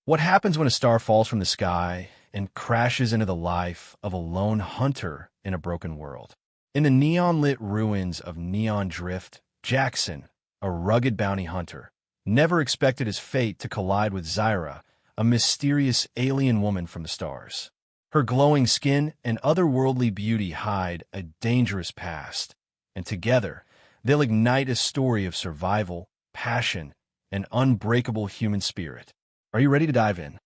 What happens when a star falls from the sky and crashes into the life of a lone hunter in a broken world? In the neon-lit ruins of Neon Drift, Jackson, a rugged bounty hunter, never expected his fate to collide with Zyra, a mysterious alien woman from the stars. Her glowing skin and otherworldly beauty hide a dangerous past, and together, they'll ignite a story of survival, passion, and unbreakable human spirit. Are you ready to dive in?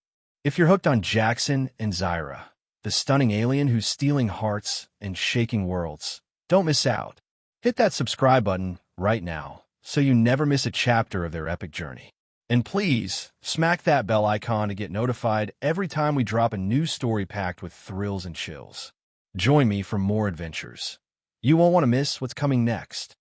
If you're hooked on Jackson and Zyra, the stunning alien who's stealing hearts and shaking worlds, don't miss out. Hit that subscribe button right now so you never miss a chapter of their epic journey. And please, smack that bell icon to get notified every time we drop a new story packed with thrills and chills. Join me for more adventures. You won't want to miss what's coming next.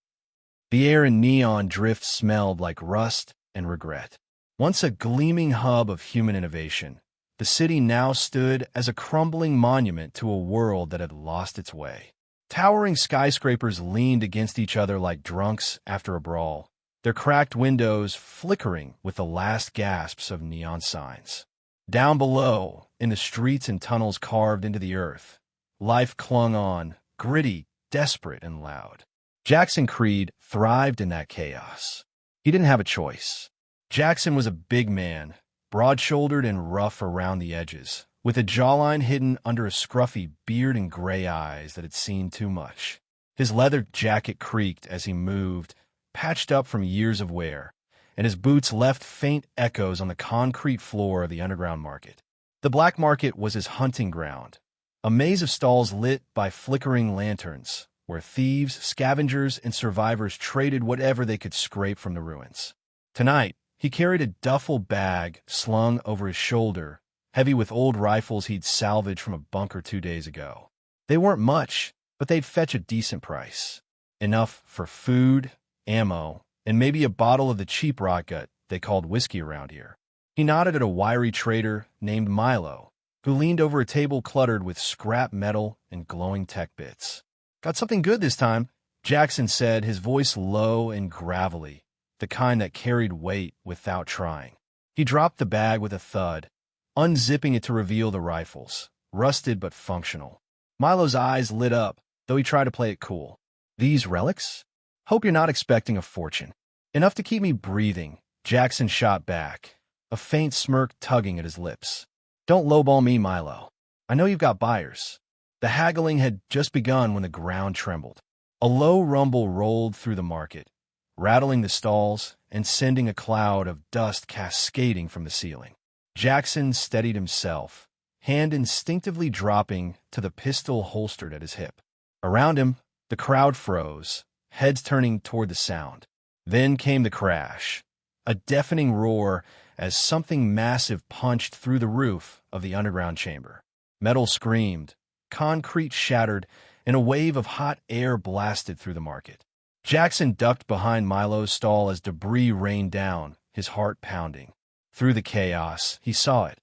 The air in Neon Drift smelled like rust and regret. Once a gleaming hub of human innovation, the city now stood as a crumbling monument to a world that had lost its way. Towering skyscrapers leaned against each other like drunks after a brawl, their cracked windows flickering with the last gasps of neon signs. Down below, in the streets and tunnels carved into the earth, life clung on, gritty, desperate, and loud. Jackson Creed thrived in that chaos. He didn't have a choice. Jackson was a big man, broad-shouldered and rough around the edges, with a jawline hidden under a scruffy beard and gray eyes that had seen too much. His leather jacket creaked as he moved, patched up from years of wear, and his boots left faint echoes on the concrete floor of the underground market. The black market was his hunting ground, a maze of stalls lit by flickering lanterns, where thieves, scavengers, and survivors traded whatever they could scrape from the ruins. Tonight, he carried a duffel bag slung over his shoulder, heavy with old rifles he'd salvaged from a bunker 2 days ago. They weren't much, but they'd fetch a decent price. Enough for food, ammo, and maybe a bottle of the cheap rotgut they called whiskey around here. He nodded at a wiry trader named Milo, who leaned over a table cluttered with scrap metal and glowing tech bits. "Got something good this time," Jackson said, his voice low and gravelly, the kind that carried weight without trying. He dropped the bag with a thud, unzipping it to reveal the rifles, rusted but functional. Milo's eyes lit up, though he tried to play it cool. "These relics? Hope you're not expecting a fortune." "Enough to keep me breathing," Jackson shot back, a faint smirk tugging at his lips. "Don't lowball me, Milo. I know you've got buyers." The haggling had just begun when the ground trembled. A low rumble rolled through the market, rattling the stalls and sending a cloud of dust cascading from the ceiling. Jackson steadied himself, hand instinctively dropping to the pistol holstered at his hip. Around him, the crowd froze, heads turning toward the sound. Then came the crash, a deafening roar as something massive punched through the roof of the underground chamber. Metal screamed, concrete shattered, and a wave of hot air blasted through the market. Jackson ducked behind Milo's stall as debris rained down, his heart pounding. Through the chaos, he saw it.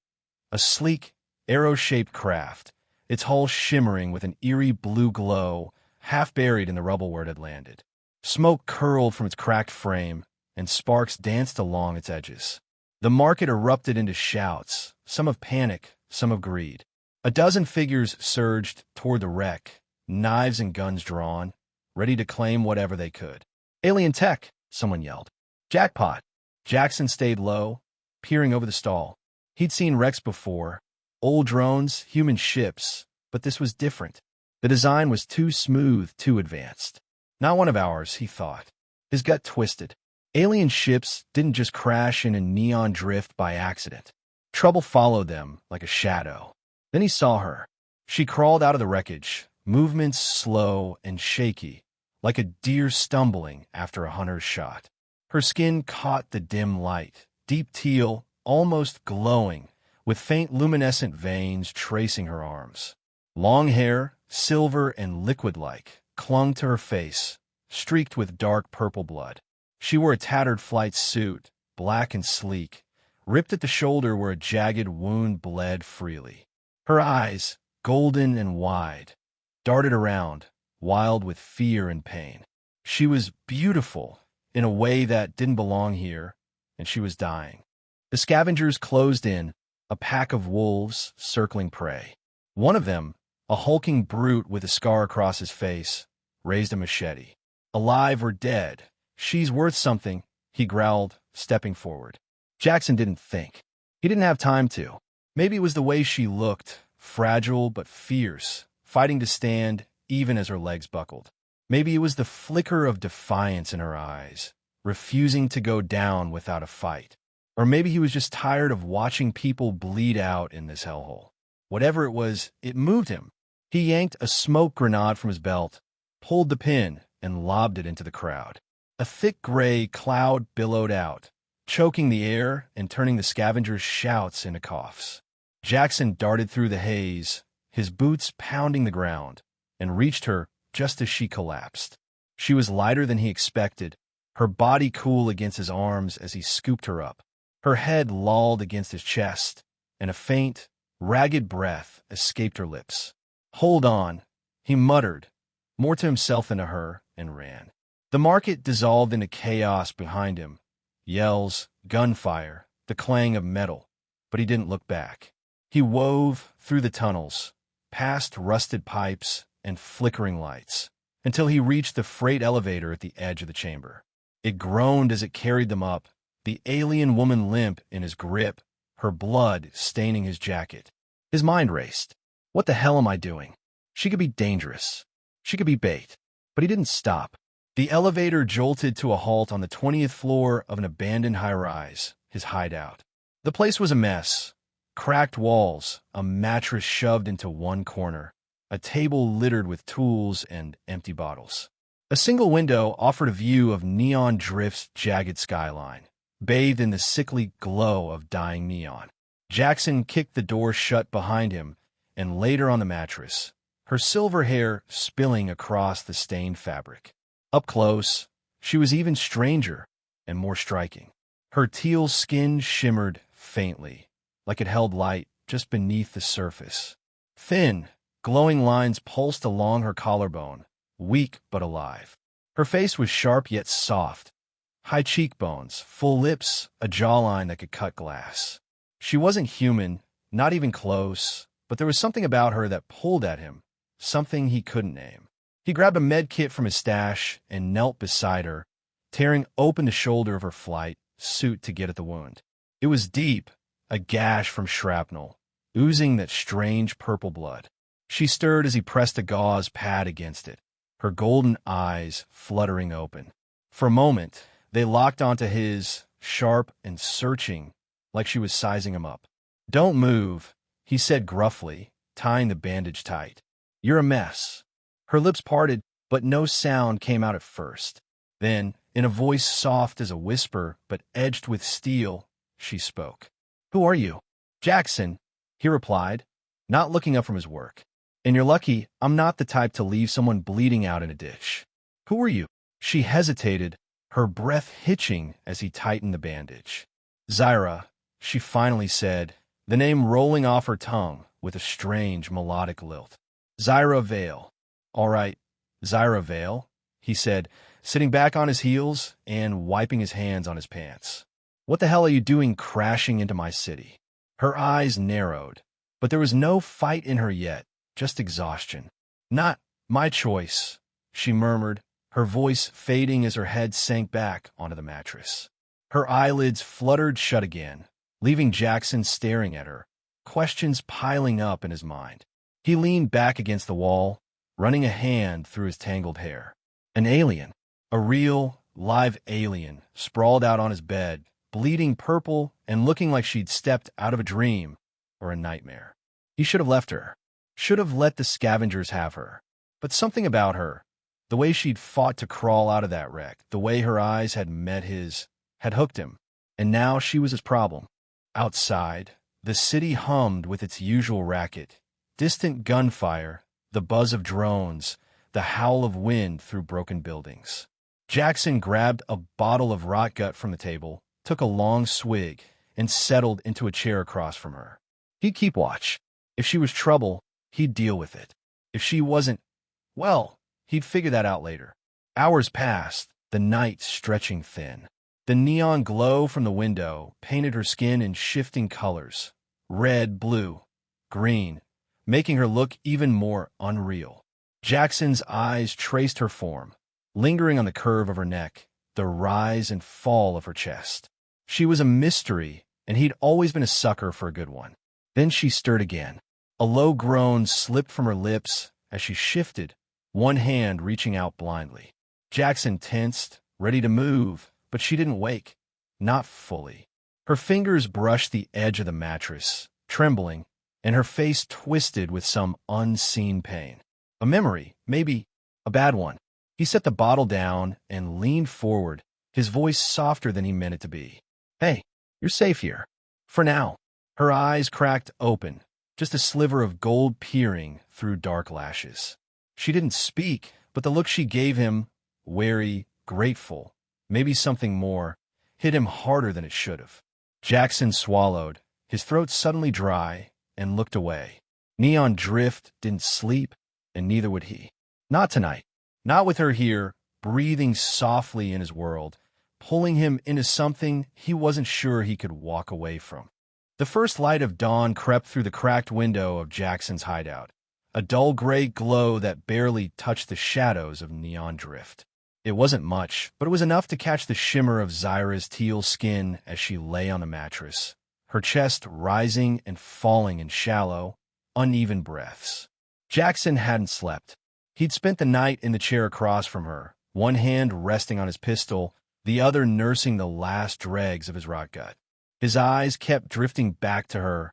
A sleek, arrow-shaped craft, its hull shimmering with an eerie blue glow, half buried in the rubble where it had landed. Smoke curled from its cracked frame, and sparks danced along its edges. The market erupted into shouts, some of panic, some of greed. A dozen figures surged toward the wreck, knives and guns drawn, ready to claim whatever they could. "Alien tech," someone yelled. "Jackpot." Jackson stayed low, peering over the stall. He'd seen wrecks before, old drones, human ships, but this was different. The design was too smooth, too advanced. Not one of ours, he thought. His gut twisted. Alien ships didn't just crash in a Neon Drift by accident. Trouble followed them like a shadow. Then he saw her. She crawled out of the wreckage, movements slow and shaky, like a deer stumbling after a hunter's shot. Her skin caught the dim light, deep teal, almost glowing, with faint luminescent veins tracing her arms. Long hair, silver and liquid-like, clung to her face, streaked with dark purple blood. She wore a tattered flight suit, black and sleek, ripped at the shoulder where a jagged wound bled freely. Her eyes, golden and wide, darted around, wild with fear and pain. She was beautiful in a way that didn't belong here, and she was dying. The scavengers closed in, a pack of wolves circling prey. One of them, a hulking brute with a scar across his face, raised a machete. Alive or dead, she's worth something, he growled, stepping forward. Jackson didn't think. He didn't have time to. Maybe it was the way she looked, fragile but fierce, fighting to stand even as her legs buckled. Maybe it was the flicker of defiance in her eyes, refusing to go down without a fight. Or maybe he was just tired of watching people bleed out in this hellhole. Whatever it was, it moved him. He yanked a smoke grenade from his belt, pulled the pin, and lobbed it into the crowd. A thick gray cloud billowed out, choking the air and turning the scavengers' shouts into coughs. Jackson darted through the haze, his boots pounding the ground, and reached her just as she collapsed. She was lighter than he expected, her body cool against his arms as he scooped her up. Her head lolled against his chest, and a faint, ragged breath escaped her lips. "Hold on," he muttered, more to himself than to her, and ran. The market dissolved into chaos behind him. Yells, gunfire, the clang of metal. But he didn't look back. He wove through the tunnels, past rusted pipes and flickering lights, until he reached the freight elevator at the edge of the chamber. It groaned as it carried them up, the alien woman limp in his grip, her blood staining his jacket. His mind raced. What the hell am I doing? She could be dangerous. She could be bait. But he didn't stop. The elevator jolted to a halt on the 20th floor of an abandoned high-rise, his hideout. The place was a mess. Cracked walls, a mattress shoved into one corner, a table littered with tools and empty bottles. A single window offered a view of Neon Drift's jagged skyline, bathed in the sickly glow of dying neon. Jackson kicked the door shut behind him and laid her on the mattress, her silver hair spilling across the stained fabric. Up close, she was even stranger and more striking. Her teal skin shimmered faintly, like it held light just beneath the surface. Thin, glowing lines pulsed along her collarbone, weak but alive. Her face was sharp yet soft. High cheekbones, full lips, a jawline that could cut glass. She wasn't human, not even close, but there was something about her that pulled at him, something he couldn't name. He grabbed a med kit from his stash and knelt beside her, tearing open the shoulder of her flight suit to get at the wound. It was deep, a gash from shrapnel, oozing that strange purple blood. She stirred as he pressed a gauze pad against it, her golden eyes fluttering open. For a moment, they locked onto his, sharp and searching, like she was sizing him up. "Don't move," he said gruffly, tying the bandage tight. "You're a mess." Her lips parted, but no sound came out at first. Then, in a voice soft as a whisper but edged with steel, she spoke. "Who are you?" "Jackson," he replied, not looking up from his work. "And you're lucky I'm not the type to leave someone bleeding out in a ditch." "Who are you?" She hesitated, her breath hitching as he tightened the bandage. "Zyra," she finally said, the name rolling off her tongue with a strange melodic lilt. "Zyra Vale." "All right, Zyra Vale," he said, sitting back on his heels and wiping his hands on his pants. "What the hell are you doing crashing into my city?" Her eyes narrowed, but there was no fight in her yet, just exhaustion. "Not my choice," she murmured, her voice fading as her head sank back onto the mattress. Her eyelids fluttered shut again, leaving Jackson staring at her, questions piling up in his mind. He leaned back against the wall, running a hand through his tangled hair. An alien, a real, live alien, sprawled out on his bed, bleeding purple and looking like she'd stepped out of a dream or a nightmare. He should have left her, should have let the scavengers have her. But something about her, the way she'd fought to crawl out of that wreck, the way her eyes had met his, had hooked him, and now she was his problem. Outside, the city hummed with its usual racket, distant gunfire, the buzz of drones, the howl of wind through broken buildings. Jackson grabbed a bottle of rot gut from the table, took a long swig, and settled into a chair across from her. He'd keep watch. If she was trouble, he'd deal with it. If she wasn't, well, he'd figure that out later. Hours passed, the night stretching thin. The neon glow from the window painted her skin in shifting colors, red, blue, green, making her look even more unreal. Jackson's eyes traced her form, lingering on the curve of her neck, the rise and fall of her chest. She was a mystery, and he'd always been a sucker for a good one. Then she stirred again. A low groan slipped from her lips as she shifted, one hand reaching out blindly. Jackson tensed, ready to move, but she didn't wake. Not fully. Her fingers brushed the edge of the mattress, trembling, and her face twisted with some unseen pain. A memory, maybe a bad one. He set the bottle down and leaned forward, his voice softer than he meant it to be. Hey, you're safe here. For now. Her eyes cracked open, just a sliver of gold peering through dark lashes. She didn't speak, but the look she gave him, wary, grateful, maybe something more, hit him harder than it should have. Jackson swallowed, his throat suddenly dry, and looked away. Neon Drift didn't sleep, and neither would he. Not tonight. Not with her here, breathing softly in his world, pulling him into something he wasn't sure he could walk away from. The first light of dawn crept through the cracked window of Jackson's hideout, a dull gray glow that barely touched the shadows of Neon Drift. It wasn't much, but it was enough to catch the shimmer of Zyra's teal skin as she lay on the mattress, her chest rising and falling in shallow, uneven breaths. Jackson hadn't slept. He'd spent the night in the chair across from her, one hand resting on his pistol, the other nursing the last dregs of his rot gut. His eyes kept drifting back to her,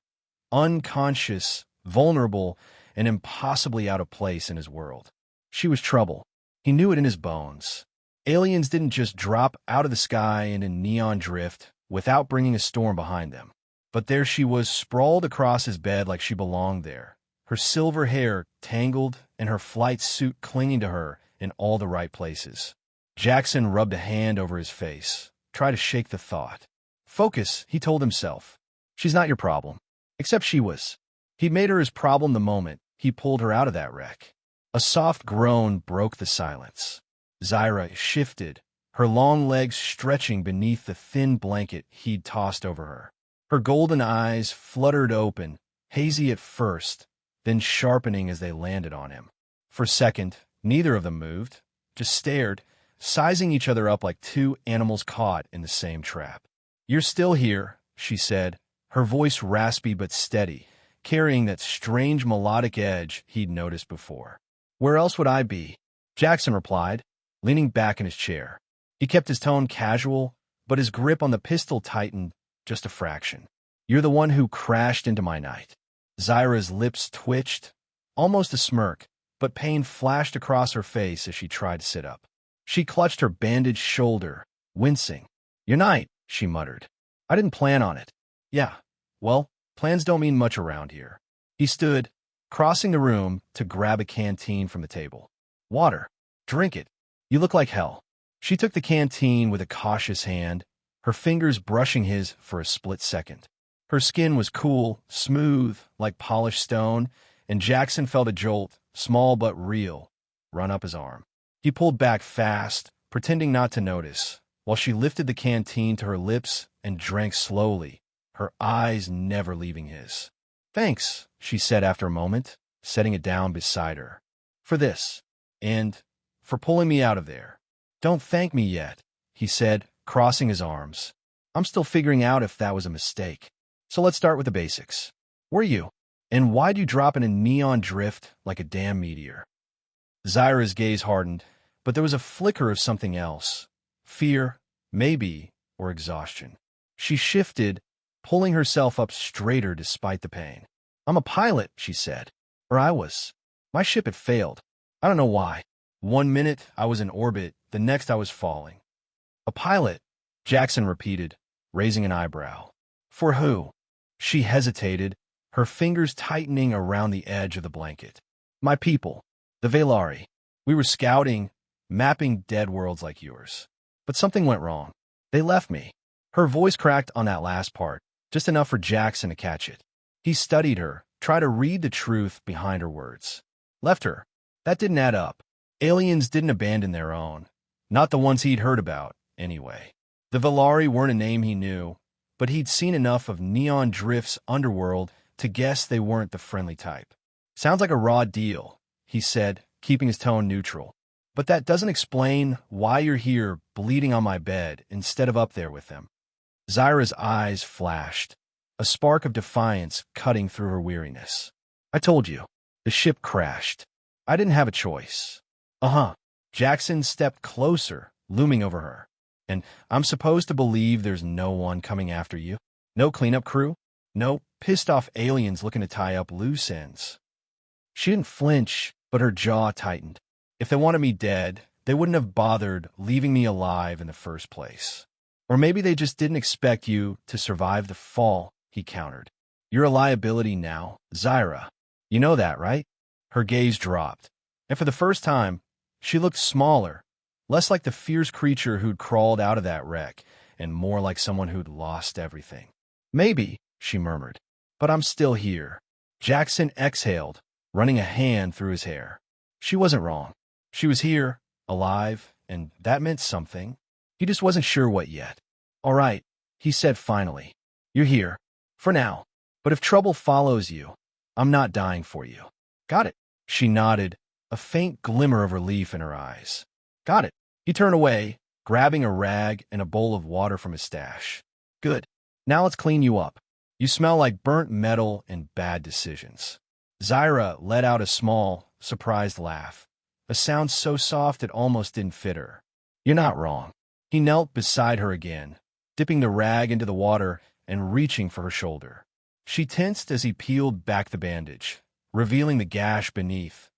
unconscious, vulnerable, and impossibly out of place in his world. She was trouble. He knew it in his bones. Aliens didn't just drop out of the sky into Neon Drift without bringing a storm behind them. But there she was, sprawled across his bed like she belonged there, her silver hair tangled and her flight suit clinging to her in all the right places. Jackson rubbed a hand over his face, tried to shake the thought. Focus, he told himself. She's not your problem. Except she was. He'd made her his problem the moment he pulled her out of that wreck. A soft groan broke the silence. Zyra shifted, her long legs stretching beneath the thin blanket he'd tossed over her. Her golden eyes fluttered open, hazy at first, then sharpening as they landed on him. For a second, neither of them moved, just stared, sizing each other up like two animals caught in the same trap. You're still here, she said, her voice raspy but steady, carrying that strange melodic edge he'd noticed before. Where else would I be? Jackson replied, leaning back in his chair. He kept his tone casual, but his grip on the pistol tightened just a fraction. You're the one who crashed into my night. Zyra's lips twitched, almost a smirk, but pain flashed across her face as she tried to sit up. She clutched her bandaged shoulder, wincing. Your night, she muttered. I didn't plan on it. Yeah, well, plans don't mean much around here. He stood, crossing the room to grab a canteen from the table. Water. Drink it. You look like hell. She took the canteen with a cautious hand, her fingers brushing his for a split second. Her skin was cool, smooth, like polished stone, and Jackson felt a jolt, small but real, run up his arm. He pulled back fast, pretending not to notice, while she lifted the canteen to her lips and drank slowly, her eyes never leaving his. Thanks, she said after a moment, setting it down beside her. For this. And for pulling me out of there. Don't thank me yet, he said, crossing his arms. I'm still figuring out if that was a mistake. So let's start with the basics. Were you? And why'd you drop in a Neon Drift like a damn meteor? Zyra's gaze hardened, but there was a flicker of something else. Fear, maybe, or exhaustion. She shifted, pulling herself up straighter despite the pain. I'm a pilot, she said. Or I was. My ship had failed. I don't know why. One minute I was in orbit, the next I was falling. A pilot, Jackson repeated, raising an eyebrow. For who? She hesitated, her fingers tightening around the edge of the blanket. My people, the Velari. We were scouting, mapping dead worlds like yours. But something went wrong. They left me. Her voice cracked on that last part, just enough for Jackson to catch it. He studied her, tried to read the truth behind her words. Left her. That didn't add up. Aliens didn't abandon their own. Not the ones he'd heard about, anyway. The Velari weren't a name he knew, but he'd seen enough of Neon Drift's underworld to guess they weren't the friendly type. "Sounds like a raw deal," he said, keeping his tone neutral. "But that doesn't explain why you're here bleeding on my bed instead of up there with them." Zyra's eyes flashed, a spark of defiance cutting through her weariness. "I told you, the ship crashed. I didn't have a choice." "Uh-huh." Jackson stepped closer, looming over her. "And I'm supposed to believe there's no one coming after you? No cleanup crew? No pissed-off aliens looking to tie up loose ends?" She didn't flinch, but her jaw tightened. "If they wanted me dead, they wouldn't have bothered leaving me alive in the first place. Or maybe they just didn't expect you to survive the fall," he countered. "You're a liability now, Zyra. You know that, right?" Her gaze dropped, and for the first time, she looked smaller, less like the fierce creature who'd crawled out of that wreck, and more like someone who'd lost everything. "Maybe," she murmured, "but I'm still here." Jackson exhaled, running a hand through his hair. She wasn't wrong. She was here, alive, and that meant something. He just wasn't sure what yet. "All right," he said finally. "You're here. For now. But if trouble follows you, I'm not dying for you." "Got it." She nodded, a faint glimmer of relief in her eyes. "Got it." He turned away, grabbing a rag and a bowl of water from his stash. "Good. Now let's clean you up. You smell like burnt metal and bad decisions." Zyra let out a small, surprised laugh, a sound so soft it almost didn't fit her. "You're not wrong." He knelt beside her again, dipping the rag into the water and reaching for her shoulder. She tensed as he peeled back the bandage, revealing the gash beneath.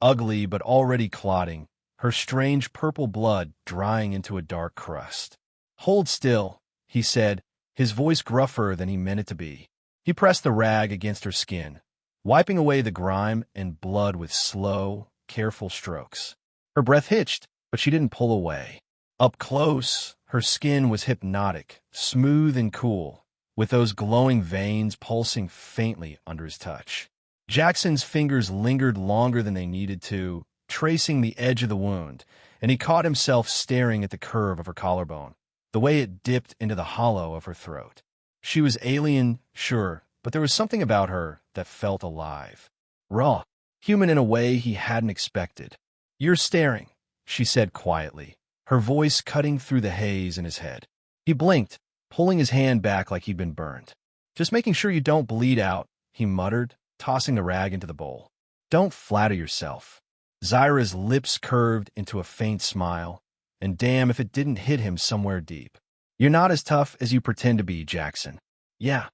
Ugly but already clotting, her strange purple blood drying into a dark crust. "Hold still," he said, his voice gruffer than he meant it to be. He pressed the rag against her skin, wiping away the grime and blood with slow, careful strokes. Her breath hitched, but she didn't pull away. Up close, her skin was hypnotic, smooth and cool, with those glowing veins pulsing faintly under his touch. Jackson's fingers lingered longer than they needed to, tracing the edge of the wound, and he caught himself staring at the curve of her collarbone, the way it dipped into the hollow of her throat. She was alien, sure, but there was something about her that felt alive. Raw, human in a way he hadn't expected. "You're staring," she said quietly, her voice cutting through the haze in his head. He blinked, pulling his hand back like he'd been burned. "Just making sure you don't bleed out," he muttered, tossing the rag into the bowl. "Don't flatter yourself." Zyra's lips curved into a faint smile, and damn if it didn't hit him somewhere deep. "You're not as tough as you pretend to be, Jackson." "Yeah."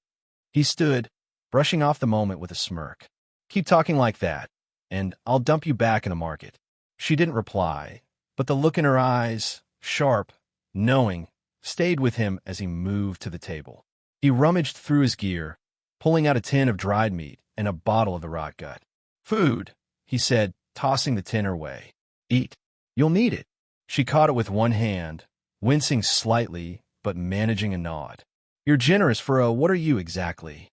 He stood, brushing off the moment with a smirk. "Keep talking like that, and I'll dump you back in the market." She didn't reply, but the look in her eyes, sharp, knowing, stayed with him as he moved to the table. He rummaged through his gear, pulling out a tin of dried meat and a bottle of the rot gut. "Food," he said, tossing the tin her way. "Eat. You'll need it." She caught it with one hand, wincing slightly, but managing a nod. "You're generous for a what are you exactly?"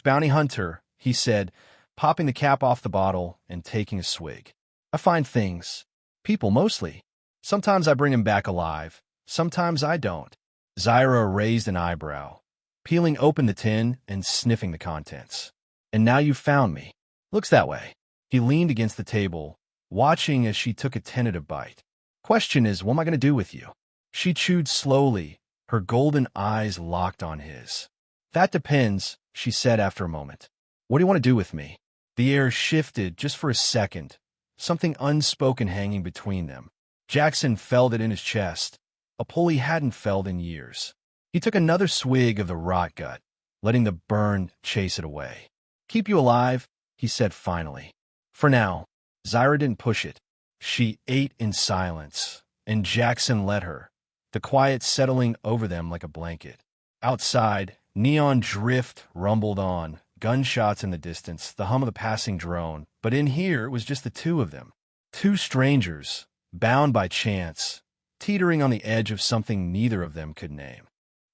Bounty hunter," he said, popping the cap off the bottle and taking a swig. "I find things. People mostly. Sometimes I bring 'em back alive. Sometimes I don't." Zyra raised an eyebrow, peeling open the tin and sniffing the contents. "And now you've found me. Looks that way." He leaned against the table, watching as she took a tentative bite. "Question is, what am I going to do with you?" She chewed slowly, her golden eyes locked on his. "That depends," she said after a moment. "What do you want to do with me?" The air shifted just for a second, something unspoken hanging between them. Jackson felt it in his chest, a pull he hadn't felt in years. He took another swig of the rot gut, letting the burn chase it away. "Keep you alive," he said finally. "For now." Zyra didn't push it. She ate in silence, and Jackson let her, the quiet settling over them like a blanket. Outside, Neon Drift rumbled on, gunshots in the distance, the hum of the passing drone, but in here it was just the two of them. Two strangers, bound by chance, teetering on the edge of something neither of them could name.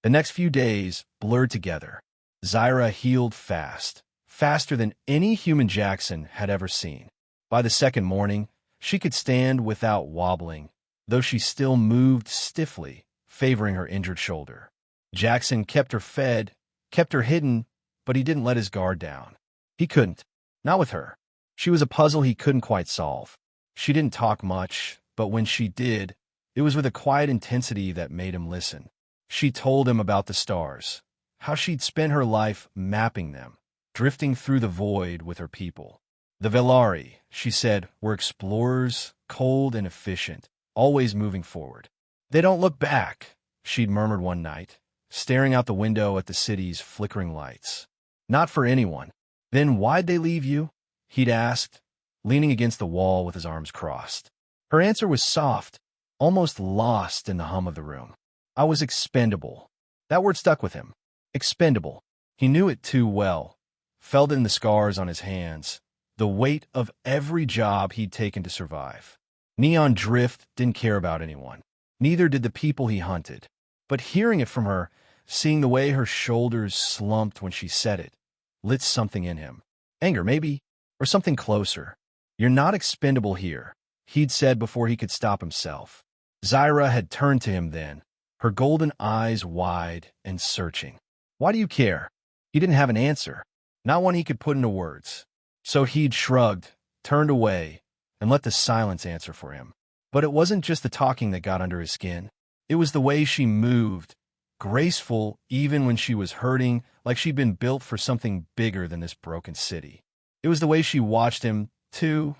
The next few days blurred together. Zyra healed fast, faster than any human Jackson had ever seen. By the second morning, she could stand without wobbling, though she still moved stiffly, favoring her injured shoulder. Jackson kept her fed, kept her hidden, but he didn't let his guard down. He couldn't. Not with her. She was a puzzle he couldn't quite solve. She didn't talk much, but when she did, it was with a quiet intensity that made him listen. She told him about the stars, how she'd spent her life mapping them, drifting through the void with her people. The Velari, she said, were explorers, cold and efficient, always moving forward. They don't look back, she'd murmured one night, staring out the window at the city's flickering lights. Not for anyone. Then why'd they leave you? He'd asked, leaning against the wall with his arms crossed. Her answer was soft, almost lost in the hum of the room. I was expendable. That word stuck with him. Expendable. He knew it too well, felt it in the scars on his hands, the weight of every job he'd taken to survive. Neon Drift didn't care about anyone. Neither did the people he hunted. But hearing it from her, seeing the way her shoulders slumped when she said it, lit something in him. Anger, maybe, or something closer. You're not expendable here, he'd said before he could stop himself. Zaira had turned to him then, her golden eyes wide and searching. Why do you care? He didn't have an answer, not one he could put into words. So he'd shrugged, turned away, and let the silence answer for him. But it wasn't just the talking that got under his skin. It was the way she moved, graceful even when she was hurting, like she'd been built for something bigger than this broken city. It was the way she watched him, too,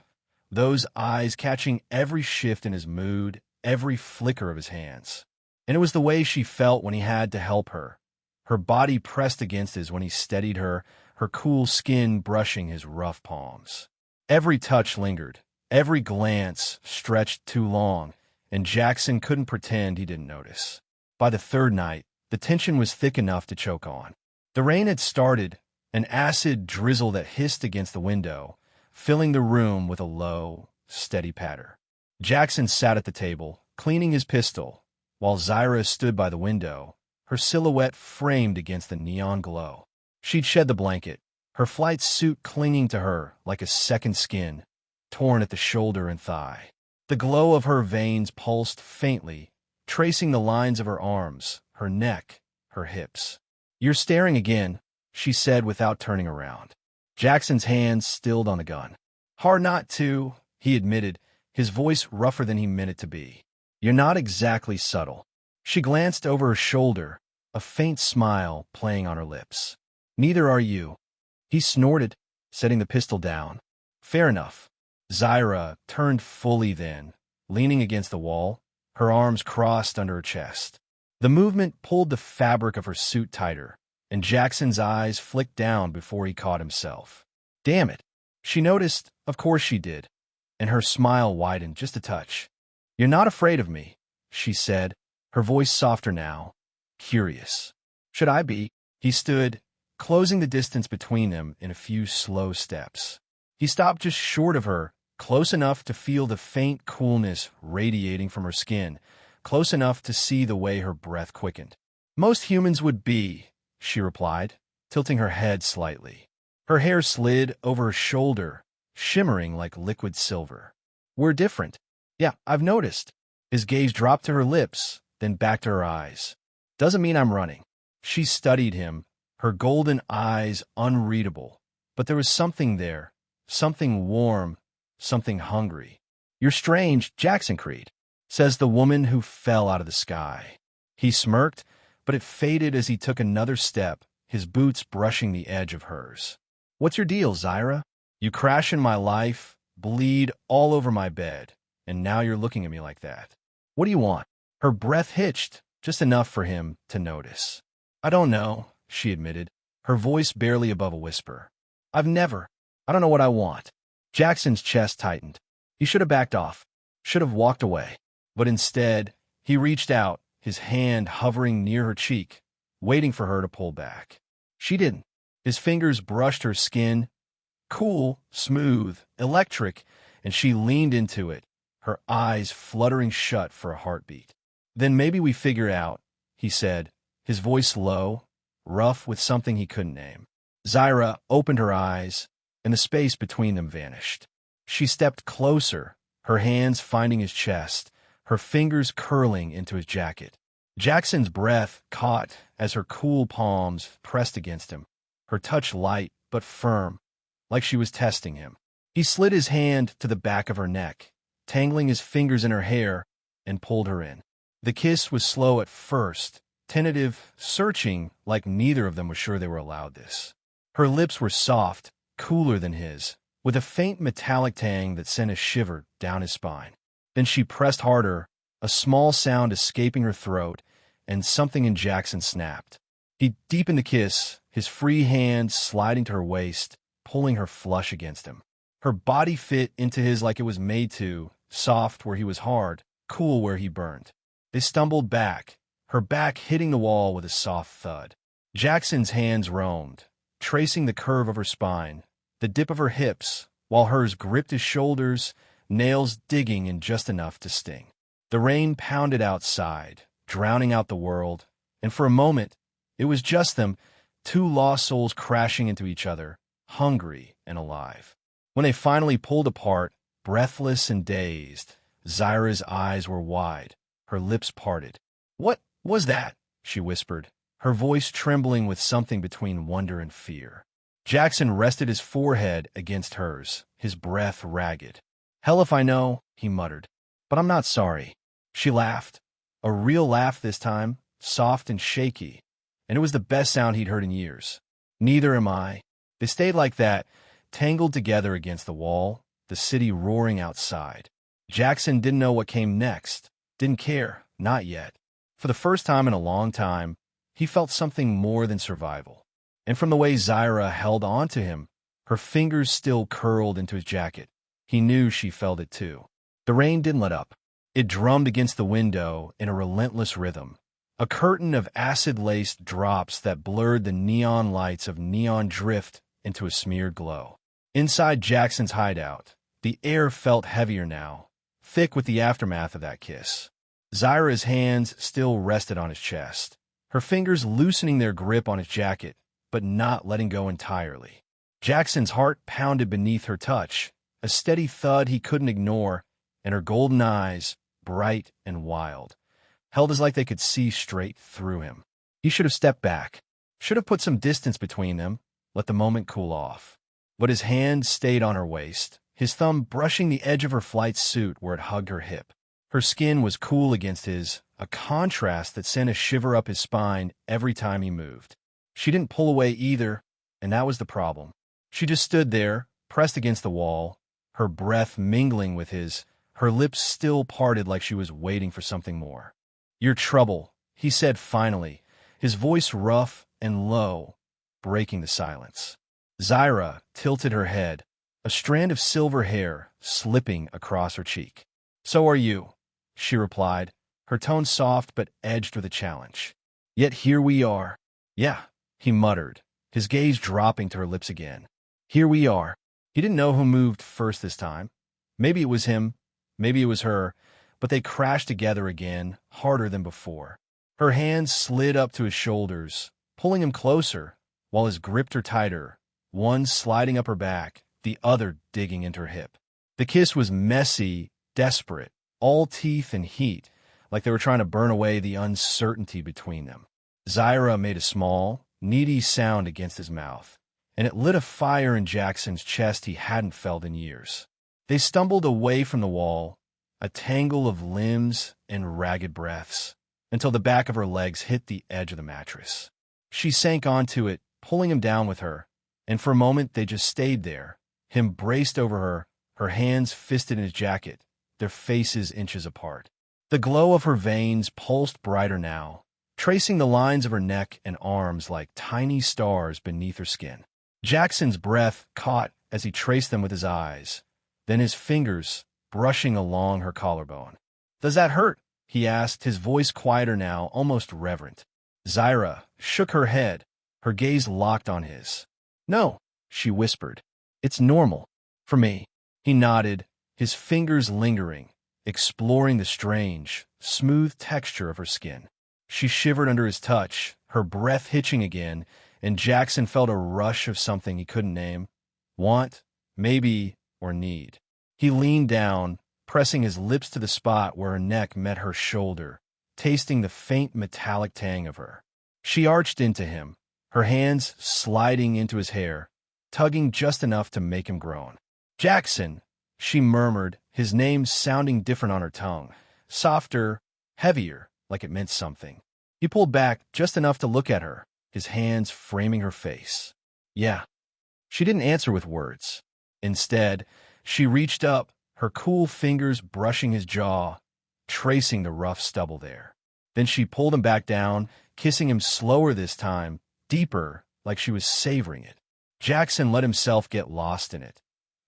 those eyes catching every shift in his mood, every flicker of his hands. And it was the way she felt when he had to help her, her body pressed against his when he steadied her, her cool skin brushing his rough palms. Every touch lingered, every glance stretched too long, and Jackson couldn't pretend he didn't notice. By the third night, the tension was thick enough to choke on. The rain had started, an acid drizzle that hissed against the window, filling the room with a low, steady patter. Jackson sat at the table, cleaning his pistol, while Zaira stood by the window, her silhouette framed against the neon glow. She'd shed the blanket, her flight suit clinging to her like a second skin, torn at the shoulder and thigh. The glow of her veins pulsed faintly, tracing the lines of her arms, her neck, her hips. You're staring again, she said without turning around. Jackson's hands stilled on the gun. Hard not to, he admitted, his voice rougher than he meant it to be. You're not exactly subtle. She glanced over her shoulder, a faint smile playing on her lips. Neither are you. He snorted, setting the pistol down. Fair enough. Zaira turned fully then, leaning against the wall, her arms crossed under her chest. The movement pulled the fabric of her suit tighter, and Jackson's eyes flicked down before he caught himself. Damn it. She noticed, of course she did, and her smile widened just a touch. You're not afraid of me, she said, her voice softer now, curious. Should I be? He stood, closing the distance between them in a few slow steps. He stopped just short of her, close enough to feel the faint coolness radiating from her skin, close enough to see the way her breath quickened. Most humans would be, she replied, tilting her head slightly. Her hair slid over her shoulder, shimmering like liquid silver. We're different. Yeah, I've noticed. His gaze dropped to her lips, then back to her eyes. Doesn't mean I'm running. She studied him, her golden eyes unreadable. But there was something there, something warm, something hungry. You're strange, Jackson Creed, says the woman who fell out of the sky. He smirked, but it faded as he took another step, his boots brushing the edge of hers. What's your deal, Zaira? You crash in my life, bleed all over my bed, and now you're looking at me like that. What do you want? Her breath hitched, just enough for him to notice. I don't know, she admitted, her voice barely above a whisper. I don't know what I want. Jackson's chest tightened. He should have backed off, should have walked away. But instead, he reached out, his hand hovering near her cheek, waiting for her to pull back. She didn't. His fingers brushed her skin, cool, smooth, electric, and she leaned into it, her eyes fluttering shut for a heartbeat. Then maybe we figure out, he said, his voice low, rough with something he couldn't name. Zaira opened her eyes, and the space between them vanished. She stepped closer, her hands finding his chest, her fingers curling into his jacket. Jackson's breath caught as her cool palms pressed against him, her touch light but firm, like she was testing him. He slid his hand to the back of her neck, tangling his fingers in her hair, and pulled her in. The kiss was slow at first, tentative, searching, like neither of them was sure they were allowed this. Her lips were soft, cooler than his, with a faint metallic tang that sent a shiver down his spine. Then she pressed harder, a small sound escaping her throat, and something in Jackson snapped. He deepened the kiss, his free hand sliding to her waist, pulling her flush against him. Her body fit into his like it was made to, soft where he was hard, cool where he burned. They stumbled back, her back hitting the wall with a soft thud. Jackson's hands roamed, tracing the curve of her spine, the dip of her hips, while hers gripped his shoulders, nails digging in just enough to sting. The rain pounded outside, drowning out the world, and for a moment, it was just them, two lost souls crashing into each other, hungry and alive. When they finally pulled apart, breathless and dazed, Zyra's eyes were wide, her lips parted. "What was that?" she whispered, her voice trembling with something between wonder and fear. Jackson rested his forehead against hers, his breath ragged. "Hell if I know," he muttered. "But I'm not sorry." She laughed, a real laugh this time, soft and shaky, and it was the best sound he'd heard in years. "Neither am I." They stayed like that, tangled together against the wall, the city roaring outside. Jackson didn't know what came next, didn't care, not yet. For the first time in a long time, he felt something more than survival. And from the way Zyra held on to him, her fingers still curled into his jacket, he knew she felt it too. The rain didn't let up. It drummed against the window in a relentless rhythm, a curtain of acid-laced drops that blurred the neon lights of Neon Drift into a smeared glow. Inside Jackson's hideout, the air felt heavier now, thick with the aftermath of that kiss. Zyra's hands still rested on his chest, her fingers loosening their grip on his jacket, but not letting go entirely. Jackson's heart pounded beneath her touch, a steady thud he couldn't ignore, and her golden eyes, bright and wild, held as like they could see straight through him. He should have stepped back, should have put some distance between them, let the moment cool off. But his hand stayed on her waist, his thumb brushing the edge of her flight suit where it hugged her hip. Her skin was cool against his, a contrast that sent a shiver up his spine every time he moved. She didn't pull away either, and that was the problem. She just stood there, pressed against the wall, her breath mingling with his, her lips still parted like she was waiting for something more. "You're trouble," he said finally, his voice rough and low, breaking the silence. Zyra tilted her head, a strand of silver hair slipping across her cheek. "So are you," she replied, her tone soft but edged with a challenge. "Yet here we are." "Yeah," he muttered, his gaze dropping to her lips again. "Here we are." He didn't know who moved first this time. Maybe it was him, maybe it was her, but they crashed together again, harder than before. Her hands slid up to his shoulders, pulling him closer, while his gripped her tighter, one sliding up her back, the other digging into her hip. The kiss was messy, desperate, all teeth and heat, like they were trying to burn away the uncertainty between them. Zyra made a small, needy sound against his mouth, and it lit a fire in Jackson's chest he hadn't felt in years. They stumbled away from the wall, a tangle of limbs and ragged breaths, until the back of her legs hit the edge of the mattress. She sank onto it, pulling him down with her, and for a moment they just stayed there, him braced over her, her hands fisted in his jacket, their faces inches apart. The glow of her veins pulsed brighter now, tracing the lines of her neck and arms like tiny stars beneath her skin. Jackson's breath caught as he traced them with his eyes, then his fingers brushing along her collarbone. "Does that hurt?" he asked, his voice quieter now, almost reverent. Zyra shook her head, her gaze locked on his. "No," she whispered. "It's normal. For me." He nodded, his fingers lingering, exploring the strange, smooth texture of her skin. She shivered under his touch, her breath hitching again, and Jackson felt a rush of something he couldn't name. Want, maybe, or need. He leaned down, pressing his lips to the spot where her neck met her shoulder, tasting the faint metallic tang of her. She arched into him, her hands sliding into his hair, tugging just enough to make him groan. "Jackson," she murmured, his name sounding different on her tongue, softer, heavier, like it meant something. He pulled back just enough to look at her, his hands framing her face. "Yeah." She didn't answer with words. Instead, she reached up, her cool fingers brushing his jaw, tracing the rough stubble there. Then she pulled him back down, kissing him slower this time, deeper, like she was savoring it. Jackson let himself get lost in it.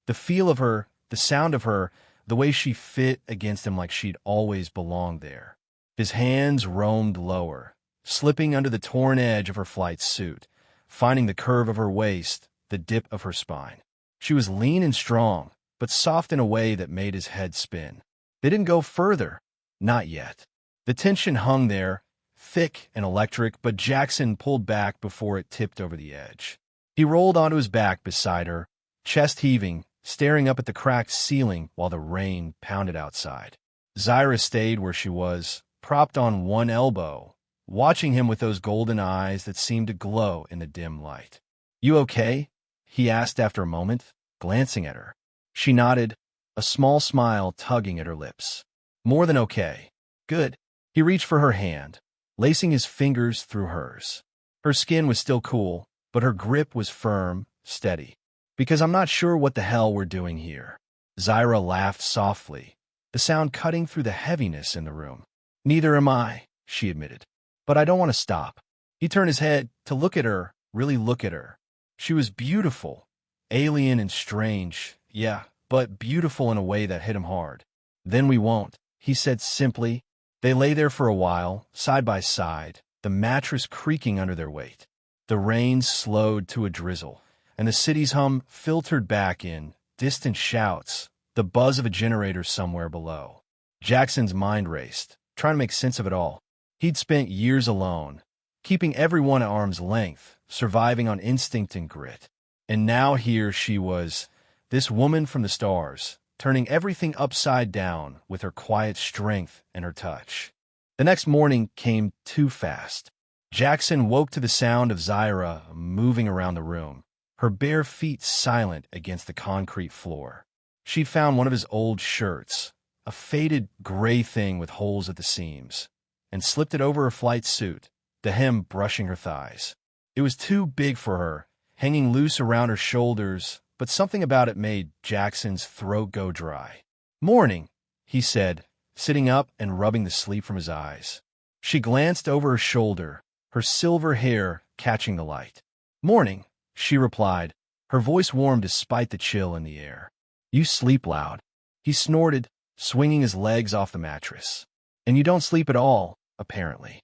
The feel of her, the sound of her, the way she fit against him like she'd always belonged there. His hands roamed lower, slipping under the torn edge of her flight suit, finding the curve of her waist, the dip of her spine. She was lean and strong, but soft in a way that made his head spin. They didn't go further. Not yet. The tension hung there, thick and electric, but Jackson pulled back before it tipped over the edge. He rolled onto his back beside her, chest heaving, staring up at the cracked ceiling while the rain pounded outside. Zyra stayed where she was, propped on one elbow, watching him with those golden eyes that seemed to glow in the dim light. "You okay?" he asked after a moment, glancing at her. She nodded, a small smile tugging at her lips. "More than okay." "Good." He reached for her hand, lacing his fingers through hers. Her skin was still cool, but her grip was firm, steady. "Because I'm not sure what the hell we're doing here." Zyra laughed softly, the sound cutting through the heaviness in the room. "Neither am I," she admitted. "But I don't want to stop." He turned his head to look at her, really look at her. She was beautiful, alien and strange, yeah, but beautiful in a way that hit him hard. "Then we won't," he said simply. They lay there for a while, side by side, the mattress creaking under their weight. The rain slowed to a drizzle, and the city's hum filtered back in, distant shouts, the buzz of a generator somewhere below. Jackson's mind raced, trying to make sense of it all. He'd spent years alone, keeping everyone at arm's length, surviving on instinct and grit. And now here she was, this woman from the stars, turning everything upside down with her quiet strength and her touch. The next morning came too fast. Jackson woke to the sound of Zyra moving around the room, her bare feet silent against the concrete floor. She'd found one of his old shirts, a faded gray thing with holes at the seams, and slipped it over her flight suit, the hem brushing her thighs. It was too big for her, hanging loose around her shoulders, but something about it made Jackson's throat go dry. "Morning," he said, sitting up and rubbing the sleep from his eyes. She glanced over her shoulder, her silver hair catching the light. "Morning," she replied, her voice warm despite the chill in the air. "You sleep loud." He snorted, swinging his legs off the mattress. "And you don't sleep at all, apparently."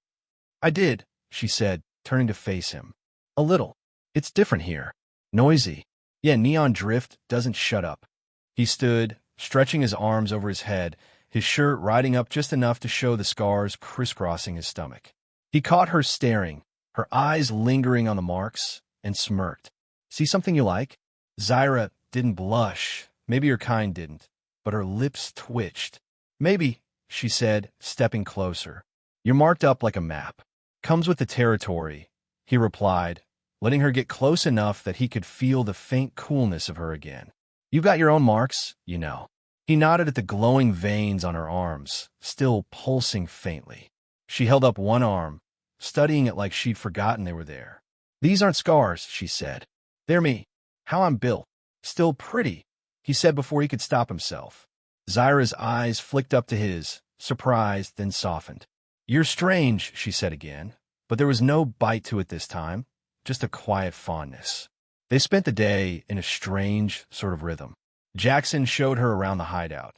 "I did," she said, turning to face him. "A little. It's different here. Noisy. Yeah, neon drift doesn't shut up." He stood, stretching his arms over his head, his shirt riding up just enough to show the scars crisscrossing his stomach. He caught her staring, her eyes lingering on the marks, and smirked. "See something you like?" Zyra didn't blush, maybe her kind didn't, but her lips twitched. "Maybe," she said, stepping closer. "You're marked up like a map. Comes with the territory," he replied, letting her get close enough that he could feel the faint coolness of her again. "You've got your own marks, you know." He nodded at the glowing veins on her arms, still pulsing faintly. She held up one arm, studying it like she'd forgotten they were there. "These aren't scars," she said. "They're me. How I'm built. Still pretty," he said before he could stop himself. Zyra's eyes flicked up to his, surprised, then softened. "You're strange," she said again, but there was no bite to it this time, just a quiet fondness. They spent the day in a strange sort of rhythm. Jackson showed her around the hideout,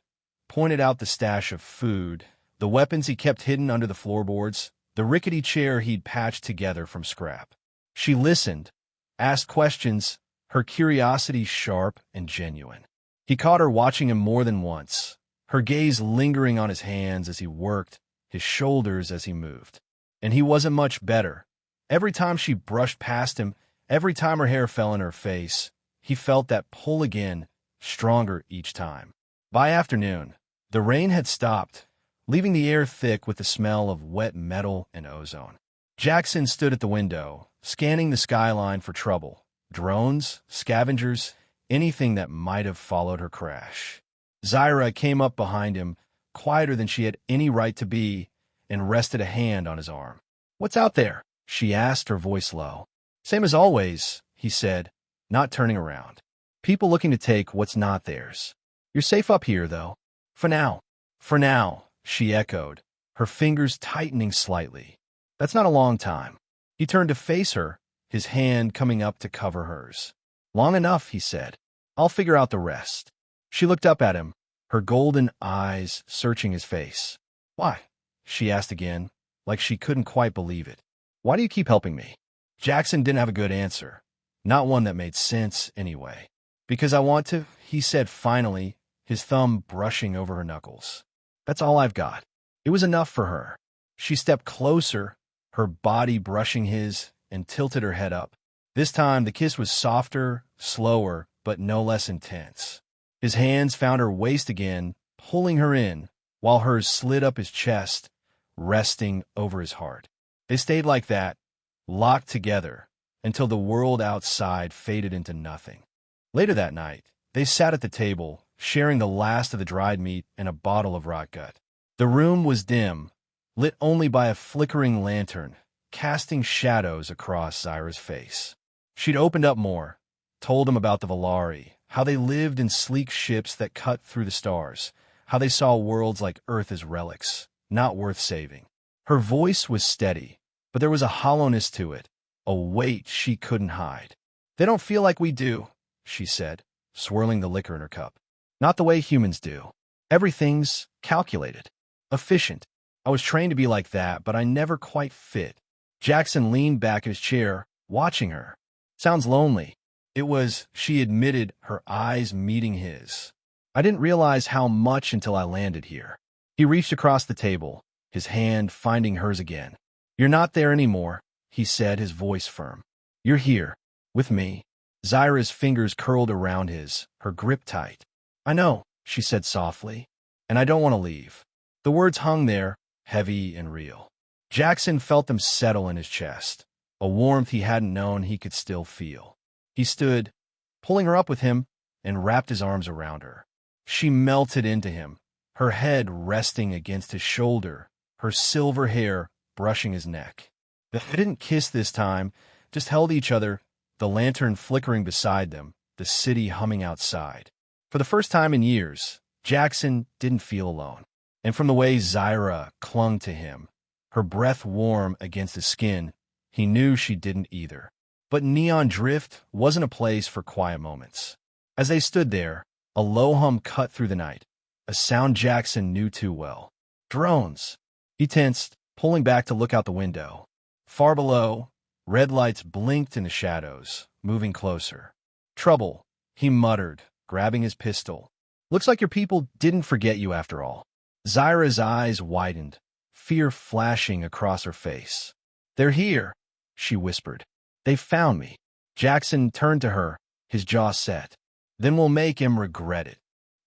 pointed out the stash of food, the weapons he kept hidden under the floorboards, the rickety chair he'd patched together from scrap. She listened, asked questions, her curiosity sharp and genuine. He caught her watching him more than once, her gaze lingering on his hands as he worked, his shoulders as he moved. And he wasn't much better. Every time she brushed past him, every time her hair fell in her face, he felt that pull again, stronger each time. By afternoon, the rain had stopped, leaving the air thick with the smell of wet metal and ozone. Jackson stood at the window, scanning the skyline for trouble. Drones, scavengers, anything that might have followed her crash. Zyra came up behind him, quieter than she had any right to be, and rested a hand on his arm. "What's out there?" she asked, her voice low. "Same as always," he said, not turning around. "People looking to take what's not theirs. You're safe up here, though. For now." "For now," she echoed, her fingers tightening slightly. "That's not a long time." He turned to face her, his hand coming up to cover hers. "Long enough," he said. "I'll figure out the rest." She looked up at him, her golden eyes searching his face. "Why?" she asked again, like she couldn't quite believe it. "Why do you keep helping me?" Jackson didn't have a good answer, not one that made sense anyway. "Because I want to," he said finally, his thumb brushing over her knuckles. "That's all I've got." It was enough for her. She stepped closer, her body brushing his, and tilted her head up. This time the kiss was softer, slower, but no less intense. His hands found her waist again, pulling her in, while hers slid up his chest, resting over his heart. They stayed like that, locked together, until the world outside faded into nothing. Later that night, they sat at the table, sharing the last of the dried meat and a bottle of rot gut. The room was dim, lit only by a flickering lantern, casting shadows across Zyra's face. She'd opened up more, told him about the Valari, how they lived in sleek ships that cut through the stars, how they saw worlds like Earth as relics, not worth saving. Her voice was steady, but there was a hollowness to it, a weight she couldn't hide. "They don't feel like we do," she said, swirling the liquor in her cup. "Not the way humans do. Everything's calculated, efficient. I was trained to be like that, but I never quite fit." Jackson leaned back in his chair, watching her. "Sounds lonely." It was, she admitted, her eyes meeting his. "I didn't realize how much until I landed here." He reached across the table, his hand finding hers again. "You're not there anymore," he said, his voice firm. "You're here, with me." Zyra's fingers curled around his, her grip tight. "I know," she said softly, "and I don't want to leave." The words hung there, heavy and real. Jackson felt them settle in his chest, a warmth he hadn't known he could still feel. He stood, pulling her up with him, and wrapped his arms around her. She melted into him, her head resting against his shoulder, her silver hair brushing his neck. They didn't kiss this time, just held each other, the lantern flickering beside them, the city humming outside. For the first time in years, Jackson didn't feel alone. And from the way Zyra clung to him, her breath warm against his skin, he knew she didn't either. But Neon Drift wasn't a place for quiet moments. As they stood there, a low hum cut through the night, a sound Jackson knew too well. Drones. He tensed, pulling back to look out the window. Far below, red lights blinked in the shadows, moving closer. "Trouble," he muttered, grabbing his pistol. "Looks like your people didn't forget you after all." Zyra's eyes widened, fear flashing across her face. "They're here," she whispered. "They found me." Jackson turned to her, his jaw set. "Then we'll make him regret it."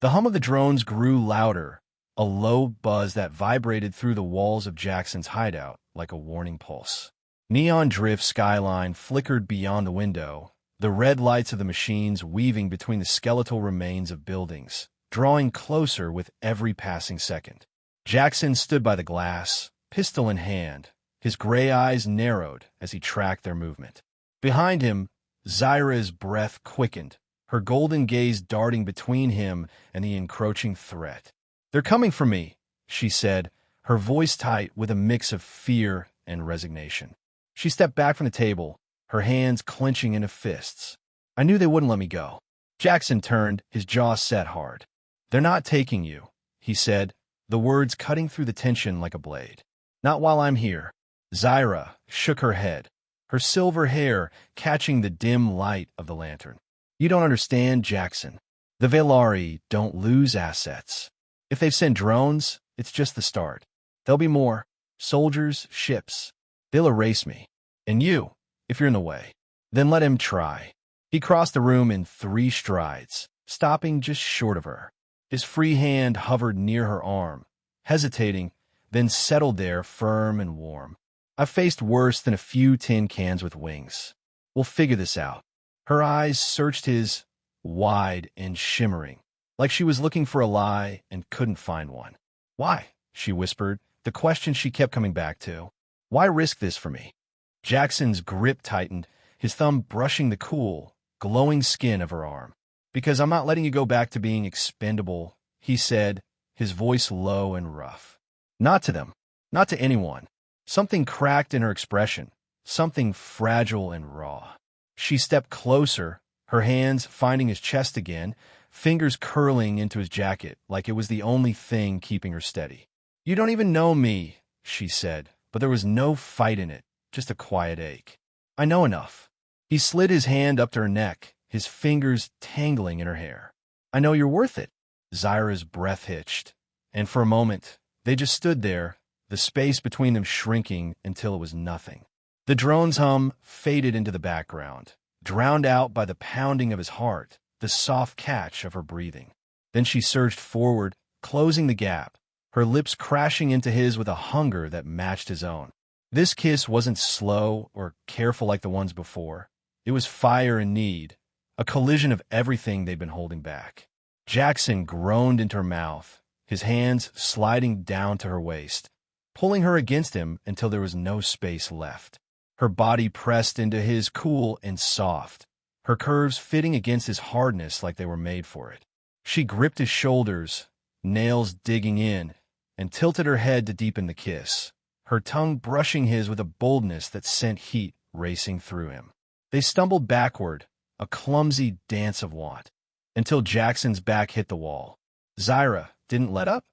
The hum of the drones grew louder, a low buzz that vibrated through the walls of Jackson's hideout like a warning pulse. Neon Drift skyline flickered beyond the window, the red lights of the machines weaving between the skeletal remains of buildings, drawing closer with every passing second. Jackson stood by the glass, pistol in hand, his gray eyes narrowed as he tracked their movement. Behind him, Zyra's breath quickened, her golden gaze darting between him and the encroaching threat. "They're coming for me," she said, her voice tight with a mix of fear and resignation. She stepped back from the table, her hands clenching into fists. "I knew they wouldn't let me go." Jackson turned, his jaw set hard. "They're not taking you," he said, the words cutting through the tension like a blade. "Not while I'm here." Zyra shook her head, her silver hair catching the dim light of the lantern. "You don't understand, Jackson. The Valari don't lose assets. If they've sent drones, it's just the start. There'll be more. Soldiers, ships. They'll erase me. And you, if you're in the way. Then let him try." He crossed the room in 3 strides, stopping just short of her. His free hand hovered near her arm, hesitating, then settled there firm and warm. "I've faced worse than a few tin cans with wings. We'll figure this out." Her eyes searched his, wide and shimmering, like she was looking for a lie and couldn't find one. "Why?" she whispered, the question she kept coming back to. "Why risk this for me?" Jackson's grip tightened, his thumb brushing the cool, glowing skin of her arm. "Because I'm not letting you go back to being expendable," he said, his voice low and rough. "Not to them. Not to anyone." Something cracked in her expression, something fragile and raw. She stepped closer, her hands finding his chest again, fingers curling into his jacket like it was the only thing keeping her steady. "You don't even know me," she said, but there was no fight in it, just a quiet ache. "I know enough." He slid his hand up to her neck, his fingers tangling in her hair. "I know you're worth it." Zyra's breath hitched, and for a moment, they just stood there, the space between them shrinking until it was nothing. The drone's hum faded into the background, drowned out by the pounding of his heart, the soft catch of her breathing. Then she surged forward, closing the gap, her lips crashing into his with a hunger that matched his own. This kiss wasn't slow or careful like the ones before. It was fire and need, a collision of everything they'd been holding back. Jackson groaned into her mouth, his hands sliding down to her waist, pulling her against him until there was no space left. Her body pressed into his, cool and soft, her curves fitting against his hardness like they were made for it. She gripped his shoulders, nails digging in, and tilted her head to deepen the kiss, her tongue brushing his with a boldness that sent heat racing through him. They stumbled backward, a clumsy dance of want, until Jackson's back hit the wall. Zyra didn't let up.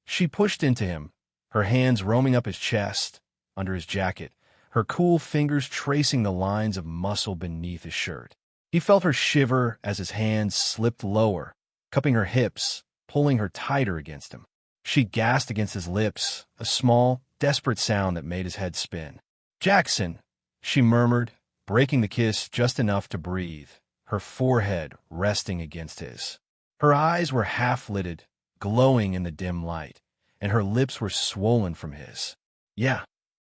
She pushed into him, her hands roaming up his chest, under his jacket, her cool fingers tracing the lines of muscle beneath his shirt. He felt her shiver as his hands slipped lower, cupping her hips, pulling her tighter against him. She gasped against his lips, a small, desperate sound that made his head spin. "Jackson," she murmured, breaking the kiss just enough to breathe, her forehead resting against his. Her eyes were half-lidded, glowing in the dim light, and her lips were swollen from his. "Yeah."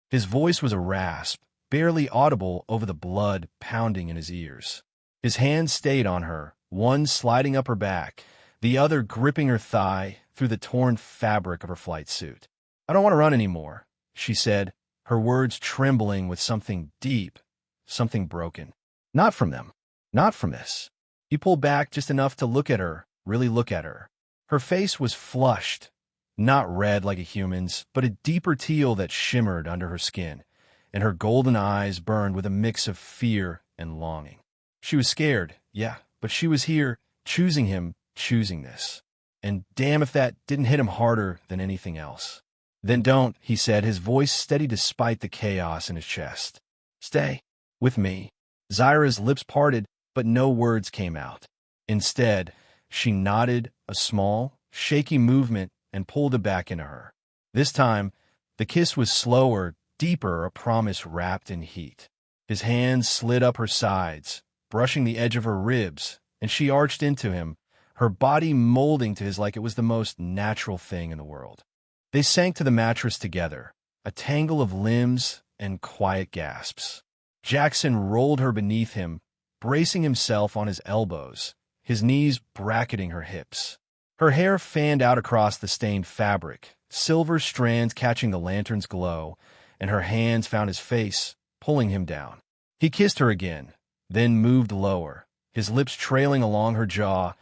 His voice was a rasp, barely audible over the blood pounding in his ears. His hand stayed on her, one sliding up her back, the other gripping her thigh through the torn fabric of her flight suit. "I don't want to run anymore," she said, her words trembling with something deep, something broken. "Not from them. Not from this." He pulled back just enough to look at her, really look at her. Her face was flushed, not red like a human's, but a deeper teal that shimmered under her skin, and her golden eyes burned with a mix of fear and longing. She was scared, yeah, but she was here, choosing him, choosing this. And damn if that didn't hit him harder than anything else. "Then don't," he said, his voice steady despite the chaos in his chest. "Stay. With me." Zyra's lips parted, but no words came out. Instead, she nodded a small, shaky movement and pulled him back into her. This time, the kiss was slower, deeper, a promise wrapped in heat. His hands slid up her sides, brushing the edge of her ribs, and she arched into him, her body molding to his like it was the most natural thing in the world. They sank to the mattress together, a tangle of limbs and quiet gasps. Jackson rolled her beneath him, bracing himself on his elbows, his knees bracketing her hips. Her hair fanned out across the stained fabric, silver strands catching the lantern's glow, and her hands found his face, pulling him down. He kissed her again, then moved lower, his lips trailing along her jaw,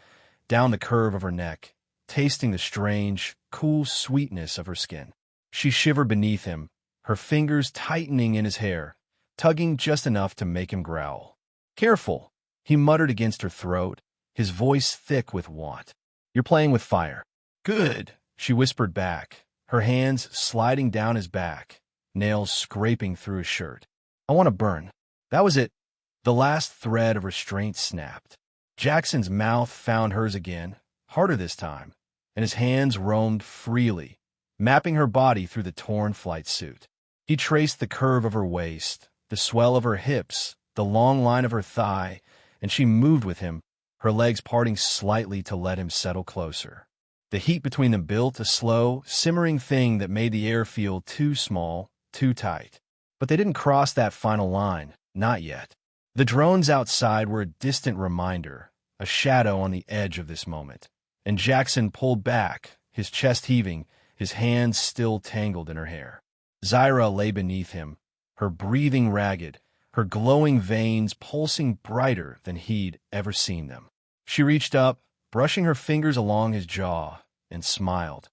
down the curve of her neck, tasting the strange, cool sweetness of her skin. She shivered beneath him, her fingers tightening in his hair, tugging just enough to make him growl. "Careful," he muttered against her throat, his voice thick with want. "You're playing with fire." "Good," she whispered back, her hands sliding down his back, nails scraping through his shirt. "I want to burn." That was it. The last thread of restraint snapped. Jackson's mouth found hers again, harder this time, and his hands roamed freely, mapping her body through the torn flight suit. He traced the curve of her waist, the swell of her hips, the long line of her thigh, and she moved with him, her legs parting slightly to let him settle closer. The heat between them built a slow, simmering thing that made the air feel too small, too tight. But they didn't cross that final line, not yet. The drones outside were a distant reminder, a shadow on the edge of this moment. And Jackson pulled back, his chest heaving, his hands still tangled in her hair. Zyra lay beneath him, her breathing ragged, her glowing veins pulsing brighter than he'd ever seen them. She reached up, brushing her fingers along his jaw, and smiled.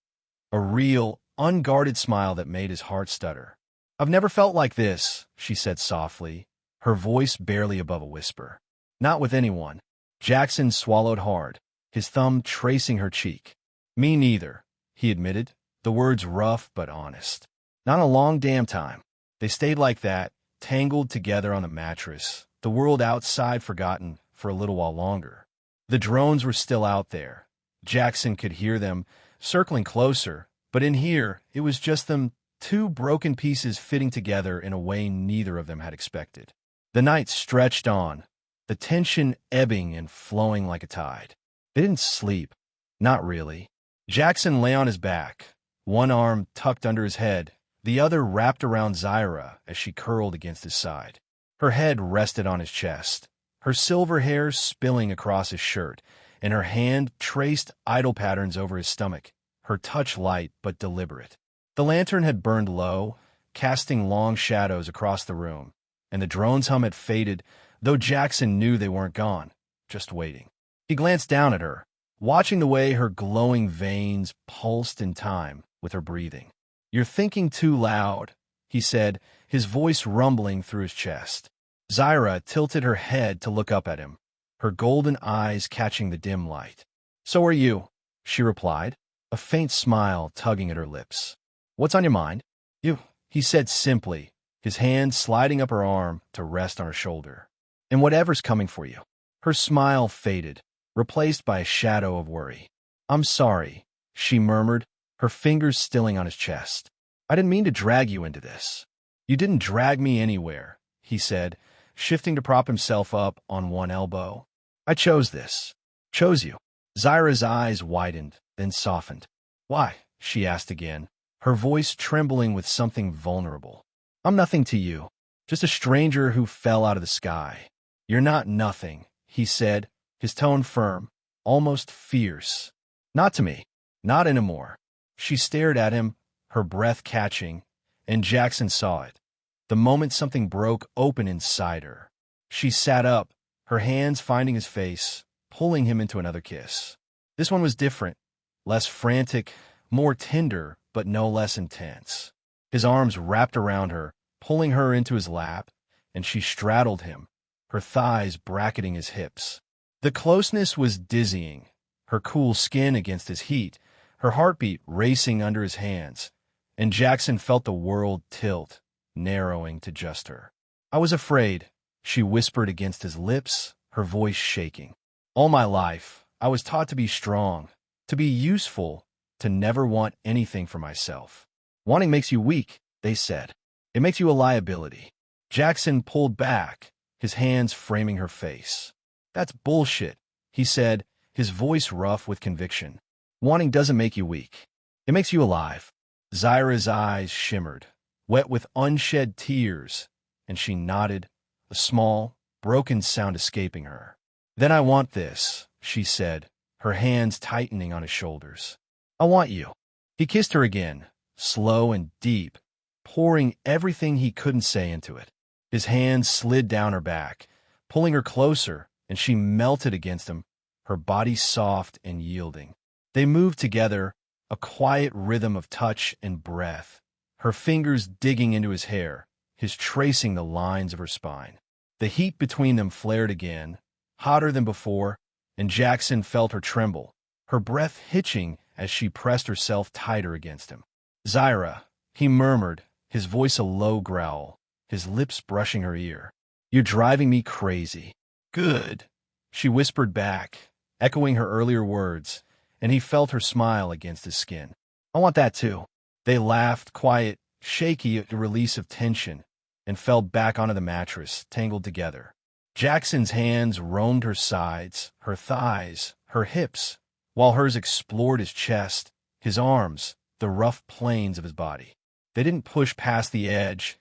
A real, unguarded smile that made his heart stutter. "I've never felt like this," she said softly, her voice barely above a whisper. "Not with anyone." Jackson swallowed hard, his thumb tracing her cheek. "Me neither," he admitted, the words rough but honest. "Not in a long damn time." They stayed like that, tangled together on the mattress, the world outside forgotten for a little while longer. The drones were still out there. Jackson could hear them, circling closer, but in here, it was just them, two broken pieces fitting together in a way neither of them had expected. The night stretched on, the tension ebbing and flowing like a tide. They didn't sleep. Not really. Jackson lay on his back, one arm tucked under his head, the other wrapped around Zyra as she curled against his side. Her head rested on his chest, her silver hair spilling across his shirt, and her hand traced idle patterns over his stomach, her touch light but deliberate. The lantern had burned low, casting long shadows across the room, and the drone's hum had faded, though Jackson knew they weren't gone, just waiting. He glanced down at her, watching the way her glowing veins pulsed in time with her breathing. "You're thinking too loud," he said, his voice rumbling through his chest. Zyra tilted her head to look up at him, her golden eyes catching the dim light. "So are you," she replied, a faint smile tugging at her lips. "What's on your mind?" "You," he said simply, his hand sliding up her arm to rest on her shoulder. "And whatever's coming for you." Her smile faded, replaced by a shadow of worry. "I'm sorry," she murmured, her fingers stilling on his chest. "I didn't mean to drag you into this." "You didn't drag me anywhere," he said, shifting to prop himself up on one elbow. "I chose this. Chose you." Zyra's eyes widened, then softened. "Why?" she asked again, her voice trembling with something vulnerable. "I'm nothing to you, just a stranger who fell out of the sky." "You're not nothing," he said, his tone firm, almost fierce. "Not to me. Not anymore." She stared at him, her breath catching, and Jackson saw it. The moment something broke open inside her. She sat up, her hands finding his face, pulling him into another kiss. This one was different, less frantic, more tender, but no less intense. His arms wrapped around her, pulling her into his lap, and she straddled him, her thighs bracketing his hips. The closeness was dizzying, her cool skin against his heat, her heartbeat racing under his hands, and Jackson felt the world tilt, narrowing to just her. "I was afraid," she whispered against his lips, her voice shaking. "All my life, I was taught to be strong, to be useful, to never want anything for myself. Wanting makes you weak," they said. "It makes you a liability." Jackson pulled back, his hands framing her face. "That's bullshit," he said, his voice rough with conviction. "Wanting doesn't make you weak. It makes you alive." Zyra's eyes shimmered, wet with unshed tears, and she nodded, a small, broken sound escaping her. "Then I want this," she said, her hands tightening on his shoulders. "I want you." He kissed her again, slow and deep, pouring everything he couldn't say into it. His hands slid down her back, pulling her closer, and she melted against him, her body soft and yielding. They moved together, a quiet rhythm of touch and breath, her fingers digging into his hair, his tracing the lines of her spine. The heat between them flared again, hotter than before, and Jackson felt her tremble, her breath hitching as she pressed herself tighter against him. "Zyra," he murmured, his voice a low growl, his lips brushing her ear. "You're driving me crazy." "Good," she whispered back, echoing her earlier words, and he felt her smile against his skin. "I want that too." They laughed, quiet, shaky at the release of tension, and fell back onto the mattress, tangled together. Jackson's hands roamed her sides, her thighs, her hips, while hers explored his chest, his arms, the rough planes of his body. They didn't push past the edge,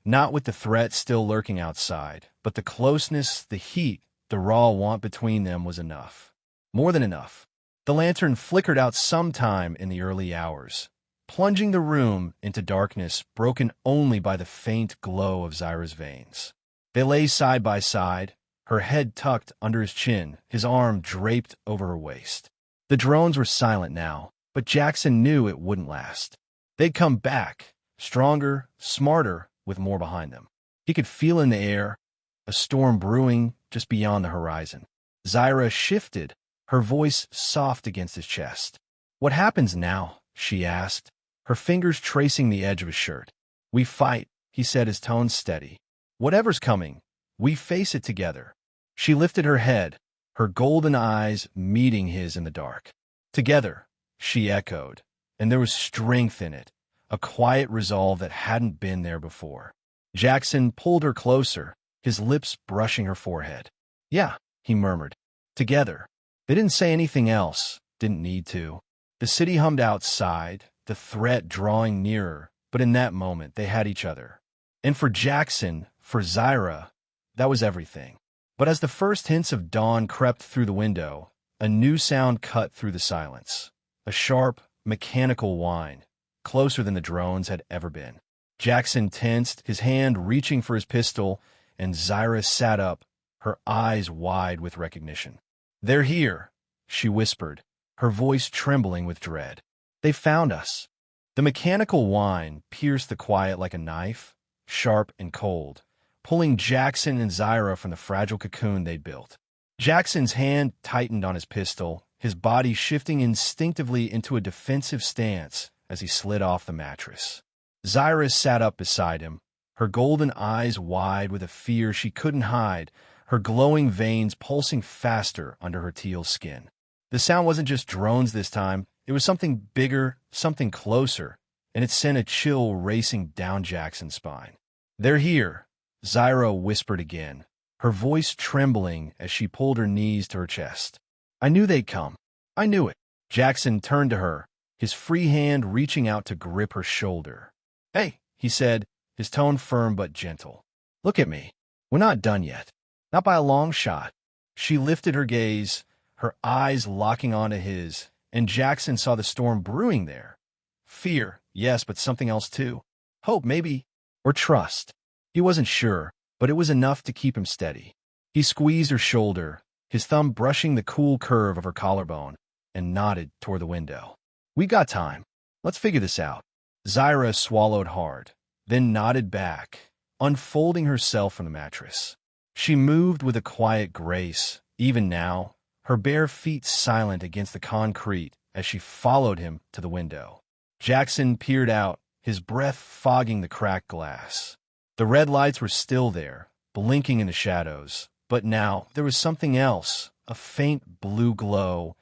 not with the threat still lurking outside, but the closeness, the heat, the raw want between them was enough. More than enough. The lantern flickered out sometime in the early hours, plunging the room into darkness broken only by the faint glow of Zyra's veins. They lay side by side, her head tucked under his chin, his arm draped over her waist. The drones were silent now, but Jackson knew it wouldn't last. They'd come back, stronger, smarter, with more behind them. He could feel in the air, a storm brewing just beyond the horizon. Zyra shifted, her voice soft against his chest. "What happens now?" she asked, her fingers tracing the edge of his shirt. "We fight," he said, his tone steady. "Whatever's coming, we face it together." She lifted her head, her golden eyes meeting his in the dark. "Together," she echoed, and there was strength in it, a quiet resolve that hadn't been there before. Jackson pulled her closer, his lips brushing her forehead. "Yeah," he murmured. "Together." They didn't say anything else, didn't need to. The city hummed outside, the threat drawing nearer, but in that moment they had each other. And for Jackson, for Zyra, that was everything. But as the first hints of dawn crept through the window, a new sound cut through the silence. A sharp, mechanical whine, closer than the drones had ever been. Jackson tensed, his hand reaching for his pistol, and Zyra sat up, her eyes wide with recognition. "They're here," she whispered, her voice trembling with dread. "They found us." The mechanical whine pierced the quiet like a knife, sharp and cold, pulling Jackson and Zyra from the fragile cocoon they'd built. Jackson's hand tightened on his pistol, his body shifting instinctively into a defensive stance as he slid off the mattress. Zyra sat up beside him, her golden eyes wide with a fear she couldn't hide, her glowing veins pulsing faster under her teal skin. The sound wasn't just drones this time, it was something bigger, something closer, and it sent a chill racing down Jackson's spine. "They're here," Zyra whispered again, her voice trembling as she pulled her knees to her chest. "I knew they'd come. I knew it." Jackson turned to her, his free hand reaching out to grip her shoulder. "Hey," he said, his tone firm but gentle. "Look at me. We're not done yet. Not by a long shot." She lifted her gaze, her eyes locking onto his, and Jackson saw the storm brewing there. Fear, yes, but something else too. Hope, maybe, or trust. He wasn't sure, but it was enough to keep him steady. He squeezed her shoulder, his thumb brushing the cool curve of her collarbone, and nodded toward the window. "We got time. Let's figure this out." Zyra swallowed hard, then nodded back, unfolding herself from the mattress. She moved with a quiet grace, even now, her bare feet silent against the concrete as she followed him to the window. Jackson peered out, his breath fogging the cracked glass. The red lights were still there, blinking in the shadows, but now there was something else, a faint blue glow,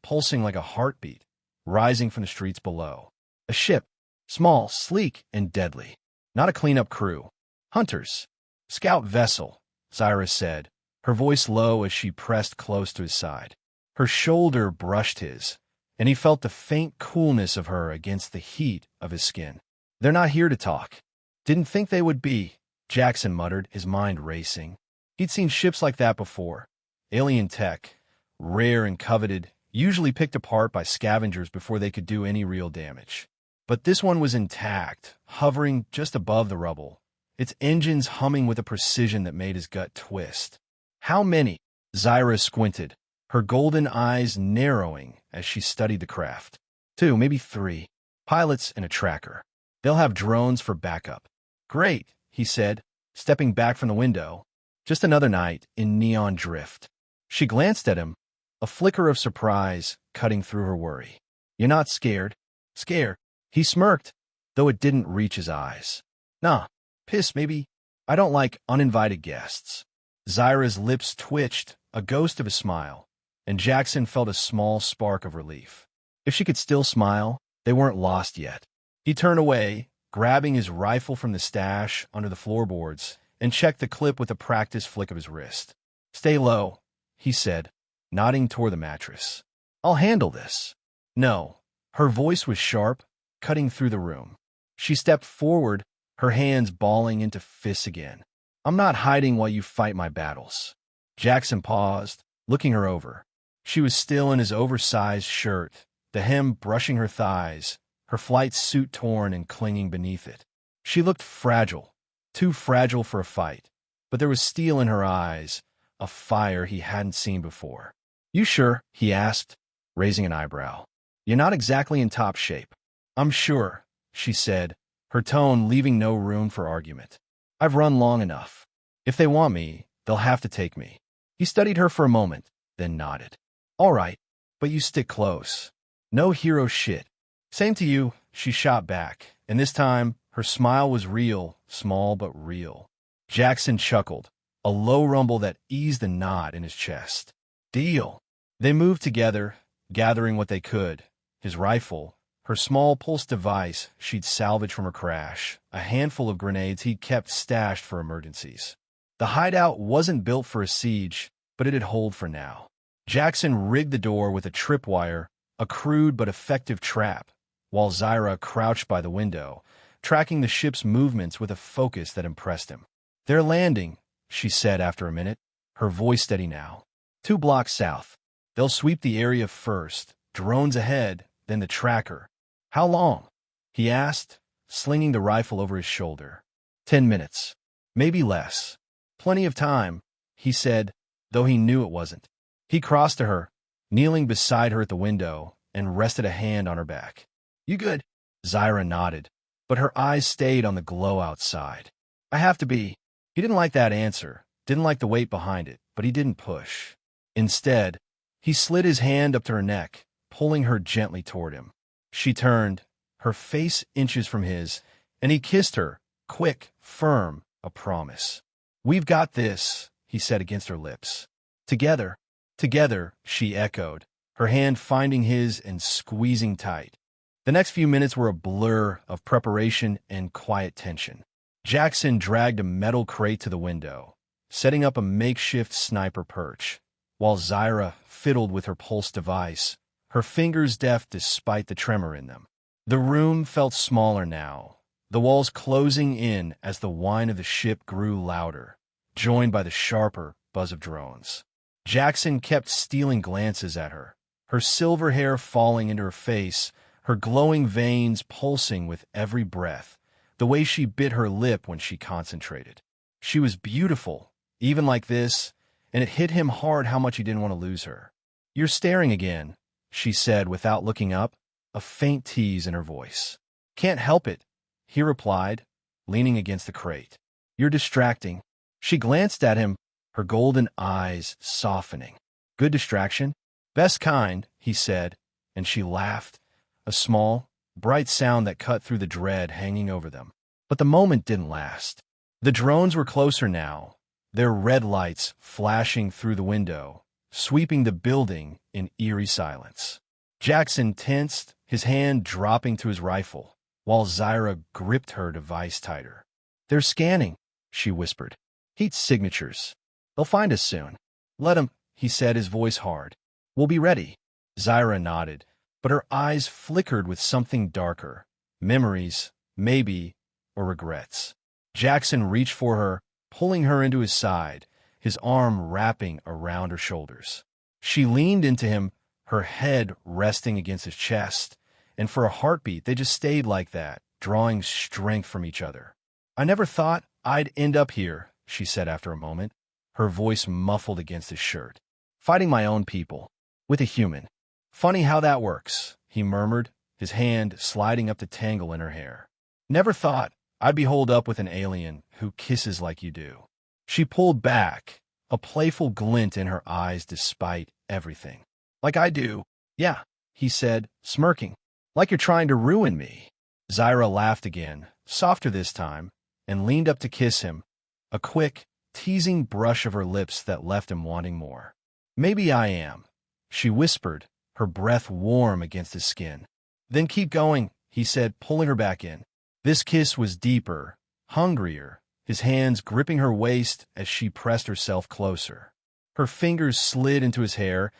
pulsing like a heartbeat, rising from the streets below. A ship, small, sleek, and deadly. Not a cleanup crew. Hunters. Scout vessel, Zyra said, her voice low as she pressed close to his side. Her shoulder brushed his, and he felt the faint coolness of her against the heat of his skin. "They're not here to talk. Didn't think they would be," Jackson muttered, his mind racing. He'd seen ships like that before. Alien tech, rare and coveted, usually picked apart by scavengers before they could do any real damage. But this one was intact, hovering just above the rubble, its engines humming with a precision that made his gut twist. "How many?" Zyra squinted, her golden eyes narrowing as she studied the craft. "2, maybe 3. Pilots and a tracker. They'll have drones for backup." "Great," he said, stepping back from the window. Just another night in neon drift. She glanced at him, a flicker of surprise cutting through her worry. "You're not scared?" "Scared?" He smirked, though it didn't reach his eyes. "Nah, piss maybe. I don't like uninvited guests." Zyra's lips twitched, a ghost of a smile, and Jackson felt a small spark of relief. If she could still smile, they weren't lost yet. He turned away, grabbing his rifle from the stash under the floorboards, and checked the clip with a practiced flick of his wrist. "Stay low," he said, nodding toward the mattress. I'll handle this. No. Her voice was sharp, cutting through the room. She stepped forward, her hands balling into fists again. I'm not hiding while you fight my battles. Jackson paused, looking her over. She was still in his oversized shirt, the hem brushing her thighs, her flight suit torn and clinging beneath it. She looked fragile, too fragile for a fight, but there was steel in her eyes, a fire he hadn't seen before. You sure? He asked, raising an eyebrow. You're not exactly in top shape. I'm sure, she said, her tone leaving no room for argument. I've run long enough. If they want me, they'll have to take me. He studied her for a moment, then nodded. All right, but you stick close. No hero shit. Same to you, she shot back, and this time, her smile was real, small but real. Jackson chuckled, a low rumble that eased the knot in his chest. Deal. They moved together, gathering what they could. His rifle, her small pulse device she'd salvaged from her crash, a handful of grenades he'd kept stashed for emergencies. The hideout wasn't built for a siege, but it'd hold for now. Jackson rigged the door with a tripwire, a crude but effective trap, while Zyra crouched by the window, tracking the ship's movements with a focus that impressed him. They're landing, she said after a minute, her voice steady now. 2 blocks south. They'll sweep the area first, drones ahead, then the tracker. How long? He asked, slinging the rifle over his shoulder. 10 minutes. Maybe less. Plenty of time, he said, though he knew it wasn't. He crossed to her, kneeling beside her at the window, and rested a hand on her back. You good? Zyra nodded, but her eyes stayed on the glow outside. I have to be. He didn't like that answer, didn't like the weight behind it, but he didn't push. Instead, he slid his hand up to her neck, pulling her gently toward him. She turned, her face inches from his, and he kissed her, quick, firm, a promise. We've got this, he said against her lips. Together, together, she echoed, her hand finding his and squeezing tight. The next few minutes were a blur of preparation and quiet tension. Jackson dragged a metal crate to the window, setting up a makeshift sniper perch, while Zyra fiddled with her pulse device, her fingers deft despite the tremor in them. The room felt smaller now, the walls closing in as the whine of the ship grew louder, joined by the sharper buzz of drones. Jackson kept stealing glances at her, her silver hair falling into her face, her glowing veins pulsing with every breath, the way she bit her lip when she concentrated. She was beautiful, even like this, and it hit him hard how much he didn't want to lose her. You're staring again, she said without looking up, a faint tease in her voice. Can't help it, he replied, leaning against the crate. You're distracting. She glanced at him, her golden eyes softening. Good distraction? Best kind, he said, and she laughed, a small, bright sound that cut through the dread hanging over them. But the moment didn't last. The drones were closer now, their red lights flashing through the window, sweeping the building in eerie silence. Jackson tensed, his hand dropping to his rifle, while Zyra gripped her device tighter. They're scanning, she whispered. Heat signatures. They'll find us soon. Let 'em, he said, his voice hard. We'll be ready. Zyra nodded, but her eyes flickered with something darker. Memories, maybe, or regrets. Jackson reached for her, pulling her into his side, his arm wrapping around her shoulders. She leaned into him, her head resting against his chest, and for a heartbeat they just stayed like that, drawing strength from each other. I never thought I'd end up here, she said after a moment, her voice muffled against his shirt. Fighting my own people, with a human. Funny how that works, he murmured, his hand sliding up to tangle in her hair. Never thought I'd be holed up with an alien who kisses like you do. She pulled back, a playful glint in her eyes despite everything. Like I do. Yeah, he said, smirking. Like you're trying to ruin me. Zyra laughed again, softer this time, and leaned up to kiss him, a quick, teasing brush of her lips that left him wanting more. Maybe I am, she whispered, her breath warm against his skin. Then keep going, he said, pulling her back in. This kiss was deeper, hungrier, his hands gripping her waist as she pressed herself closer. Her fingers slid into his hair,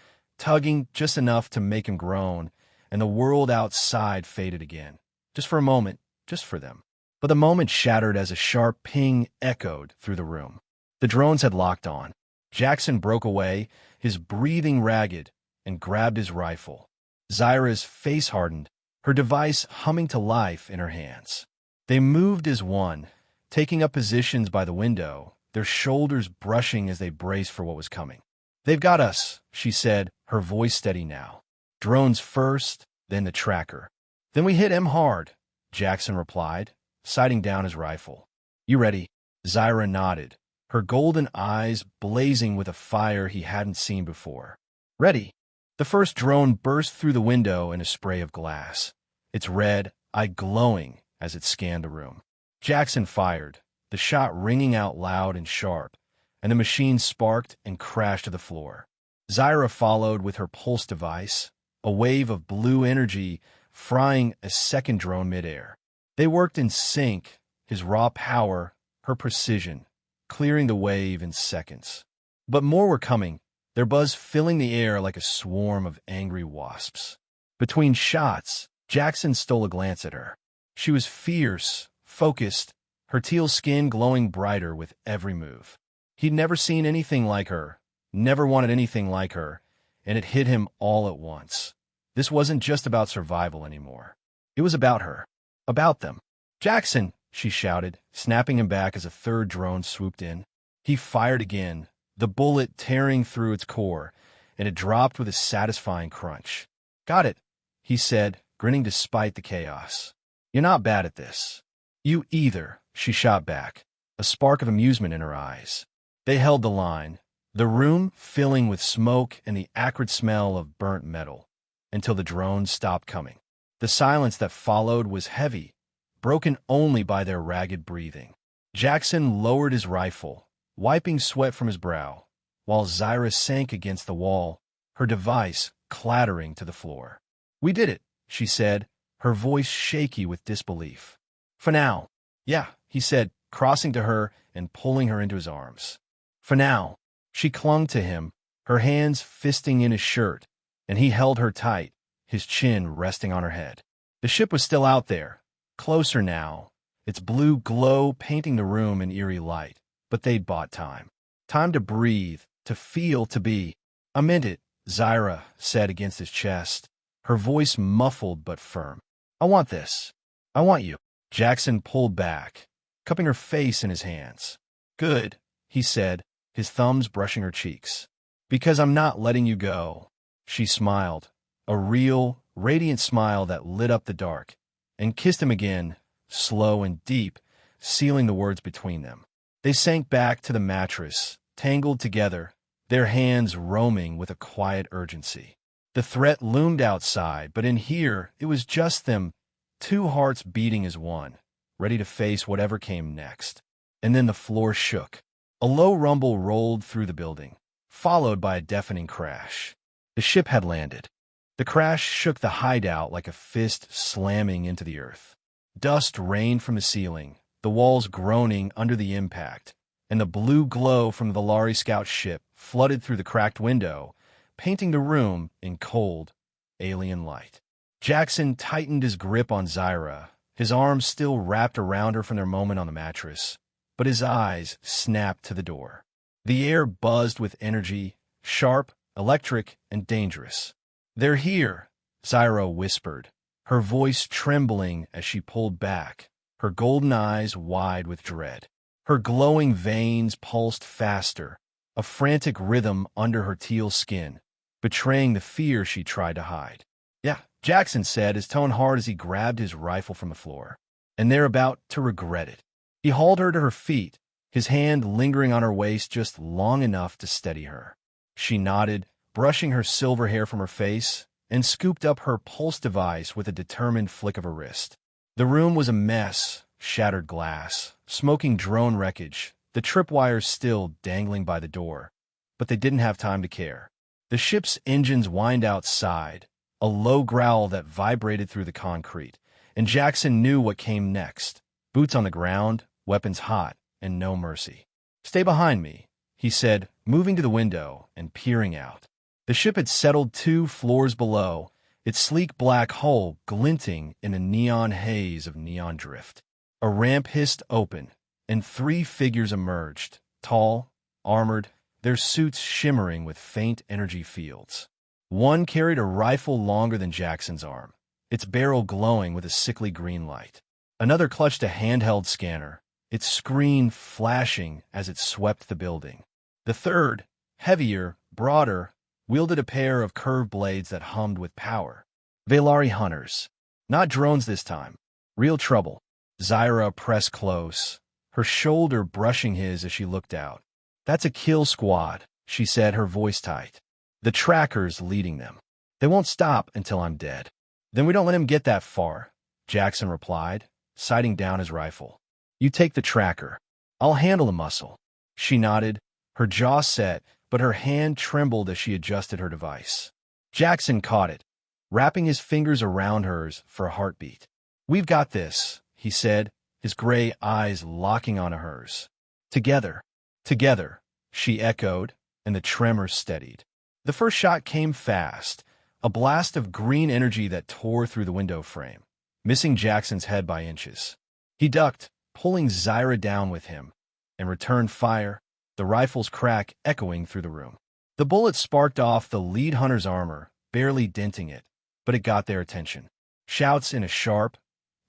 tugging just enough to make him groan, and the world outside faded again. Just for a moment, just for them. But the moment shattered as a sharp ping echoed through the room. The drones had locked on. Jackson broke away, his breathing ragged, and grabbed his rifle. Zyra's face hardened, her device humming to life in her hands. They moved as one, taking up positions by the window, their shoulders brushing as they braced for what was coming. "They've got us," she said, her voice steady now. "Drones first, then the tracker." "Then we hit him hard," Jackson replied, sighting down his rifle. "You ready?" Zyra nodded, her golden eyes blazing with a fire he hadn't seen before. "Ready." The first drone burst through the window in a spray of glass, its red eye glowing as it scanned the room. Jackson fired, the shot ringing out loud and sharp, and the machine sparked and crashed to the floor. Zyra followed with her pulse device, a wave of blue energy frying a second drone midair. They worked in sync, his raw power, her precision, clearing the wave in seconds. But more were coming, their buzz filling the air like a swarm of angry wasps. Between shots, Jackson stole a glance at her. She was fierce, focused, her teal skin glowing brighter with every move. He'd never seen anything like her, never wanted anything like her, and it hit him all at once. This wasn't just about survival anymore. It was about her. About them. "Jackson!" she shouted, snapping him back as a third drone swooped in. He fired again, the bullet tearing through its core, and it dropped with a satisfying crunch. "Got it," he said, grinning despite the chaos. "You're not bad at this." "You either," she shot back, a spark of amusement in her eyes. They held the line, the room filling with smoke and the acrid smell of burnt metal, until the drones stopped coming. The silence that followed was heavy, broken only by their ragged breathing. Jackson lowered his rifle, wiping sweat from his brow, while Zyra sank against the wall, her device clattering to the floor. "We did it," she said, her voice shaky with disbelief. "For now." "Yeah," he said, crossing to her and pulling her into his arms. "For now." She clung to him, her hands fisting in his shirt, and he held her tight, his chin resting on her head. The ship was still out there, closer now, its blue glow painting the room in eerie light, but they'd bought time. Time to breathe, to feel, to be. "I meant it," Zyra said against his chest, her voice muffled but firm. "I want this. I want you." Jackson pulled back, cupping her face in his hands. "Good," he said, his thumbs brushing her cheeks. "Because I'm not letting you go." She smiled, a real, radiant smile that lit up the dark, and kissed him again, slow and deep, sealing the words between them. They sank back to the mattress, tangled together, their hands roaming with a quiet urgency. The threat loomed outside, but in here it was just them, two hearts beating as one, ready to face whatever came next. And then the floor shook. A low rumble rolled through the building, followed by a deafening crash. The ship had landed. The crash shook the hideout like a fist slamming into the earth. Dust rained from the ceiling, the walls groaning under the impact, and the blue glow from the Valari scout ship flooded through the cracked window, painting the room in cold, alien light. Jackson tightened his grip on Zyra, his arms still wrapped around her from their moment on the mattress, but his eyes snapped to the door. The air buzzed with energy, sharp, electric, and dangerous. "They're here," Zyra whispered, her voice trembling as she pulled back, her golden eyes wide with dread. Her glowing veins pulsed faster, a frantic rhythm under her teal skin, betraying the fear she tried to hide. "Yeah," Jackson said, his tone hard as he grabbed his rifle from the floor. "And they're about to regret it." He hauled her to her feet, his hand lingering on her waist just long enough to steady her. She nodded, brushing her silver hair from her face, and scooped up her pulse device with a determined flick of her wrist. The room was a mess, shattered glass, smoking drone wreckage, the tripwires still dangling by the door. But they didn't have time to care. The ship's engines whined outside, a low growl that vibrated through the concrete, and Jackson knew what came next. Boots on the ground, weapons hot, and no mercy. "Stay behind me," he said, moving to the window and peering out. The ship had settled 2 floors below, its sleek black hull glinting in a neon haze of neon drift. A ramp hissed open, and 3 figures emerged, tall, armored, their suits shimmering with faint energy fields. One carried a rifle longer than Jackson's arm, its barrel glowing with a sickly green light. Another clutched a handheld scanner, its screen flashing as it swept the building. The third, heavier, broader, wielded a pair of curved blades that hummed with power. Valari hunters. Not drones this time. Real trouble. Zyra pressed close, her shoulder brushing his as she looked out. "That's a kill squad," she said, her voice tight. "The tracker's leading them. They won't stop until I'm dead." "Then we don't let him get that far," Jackson replied, sighting down his rifle. "You take the tracker. I'll handle the muscle." She nodded, her jaw set, but her hand trembled as she adjusted her device. Jackson caught it, wrapping his fingers around hers for a heartbeat. "We've got this," he said, his gray eyes locking onto hers. "Together." "Together," she echoed, and the tremor steadied. The first shot came fast, a blast of green energy that tore through the window frame, missing Jackson's head by inches. He ducked, pulling Zyra down with him, and returned fire, the rifle's crack echoing through the room. The bullet sparked off the lead hunter's armor, barely denting it, but it got their attention. Shouts in a sharp,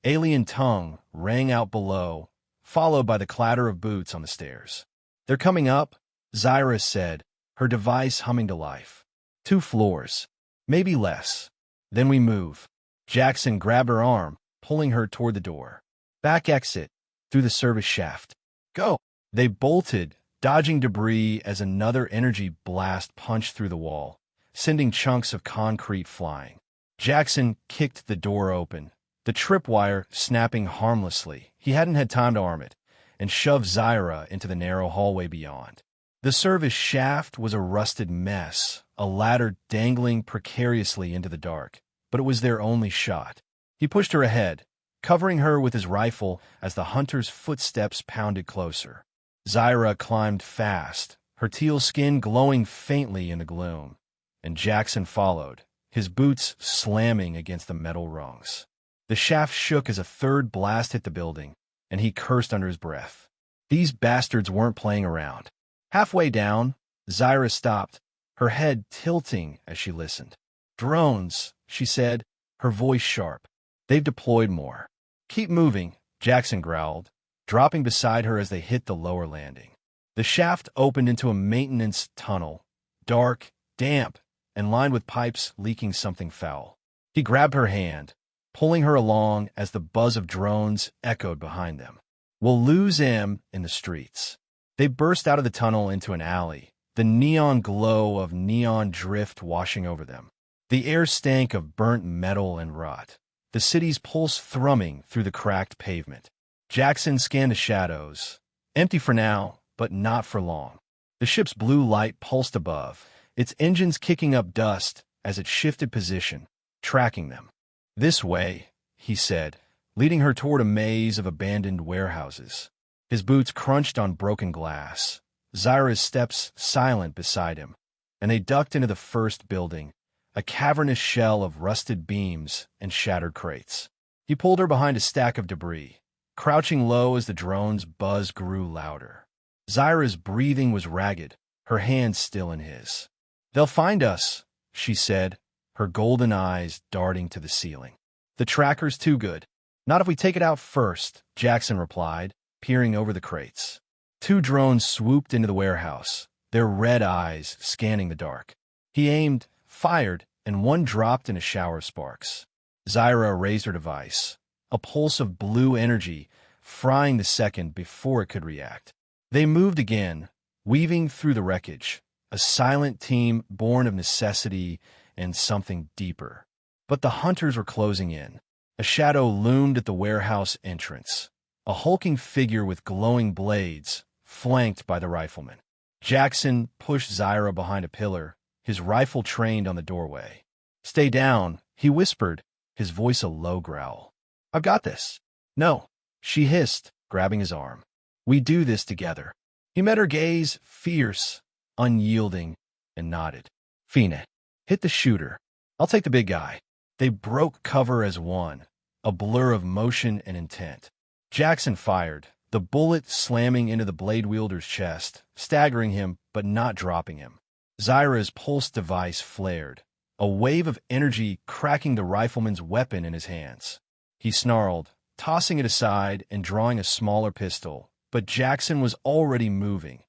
alien tongue rang out below, followed by the clatter of boots on the stairs. "They're coming up," Zyra said, her device humming to life. 2 floors. Maybe less. Then we move. Jackson grabbed her arm, pulling her toward the door. "Back exit, through the service shaft." "Go!" They bolted, dodging debris as another energy blast punched through the wall, sending chunks of concrete flying. Jackson kicked the door open, the tripwire snapping harmlessly. He hadn't had time to arm it, and shoved Zyra into the narrow hallway beyond. The service shaft was a rusted mess, a ladder dangling precariously into the dark, but it was their only shot. He pushed her ahead, covering her with his rifle as the hunter's footsteps pounded closer. Zyra climbed fast, her teal skin glowing faintly in the gloom, and Jackson followed, his boots slamming against the metal rungs. The shaft shook as a third blast hit the building, and he cursed under his breath. These bastards weren't playing around. Halfway down, Zyra stopped, her head tilting as she listened. "Drones," she said, her voice sharp. "They've deployed more." "Keep moving," Jackson growled, dropping beside her as they hit the lower landing. The shaft opened into a maintenance tunnel, dark, damp, and lined with pipes leaking something foul. He grabbed her hand, pulling her along as the buzz of drones echoed behind them. "We'll lose him in the streets." They burst out of the tunnel into an alley, the neon glow of neon drift washing over them. The air stank of burnt metal and rot, the city's pulse thrumming through the cracked pavement. Jackson scanned the shadows, empty for now, but not for long. The ship's blue light pulsed above, its engines kicking up dust as it shifted position, tracking them. "This way," he said, leading her toward a maze of abandoned warehouses. His boots crunched on broken glass, Zyra's steps silent beside him, and they ducked into the first building, a cavernous shell of rusted beams and shattered crates. He pulled her behind a stack of debris, crouching low as the drone's buzz grew louder. Zyra's breathing was ragged, her hands still in his. "They'll find us," she said, her golden eyes darting to the ceiling. "The tracker's too good." "Not if we take it out first," Jackson replied, peering over the crates. 2 drones swooped into the warehouse, their red eyes scanning the dark. He aimed, fired, and one dropped in a shower of sparks. Zyra raised her device, a pulse of blue energy frying the second before it could react. They moved again, weaving through the wreckage, a silent team born of necessity and something deeper. But the hunters were closing in. A shadow loomed at the warehouse entrance, a hulking figure with glowing blades, flanked by the rifleman. Jackson pushed Zyra behind a pillar, his rifle trained on the doorway. "Stay down," he whispered, his voice a low growl. "I've got this." "No," she hissed, grabbing his arm. "We do this together." He met her gaze, fierce, unyielding, and nodded. Fina, hit the shooter. I'll take the big guy. They broke cover as one, a blur of motion and intent. Jackson fired, the bullet slamming into the blade wielder's chest, staggering him but not dropping him. Zyra's pulse device flared, a wave of energy cracking the rifleman's weapon in his hands. He snarled, tossing it aside and drawing a smaller pistol, but Jackson was already moving,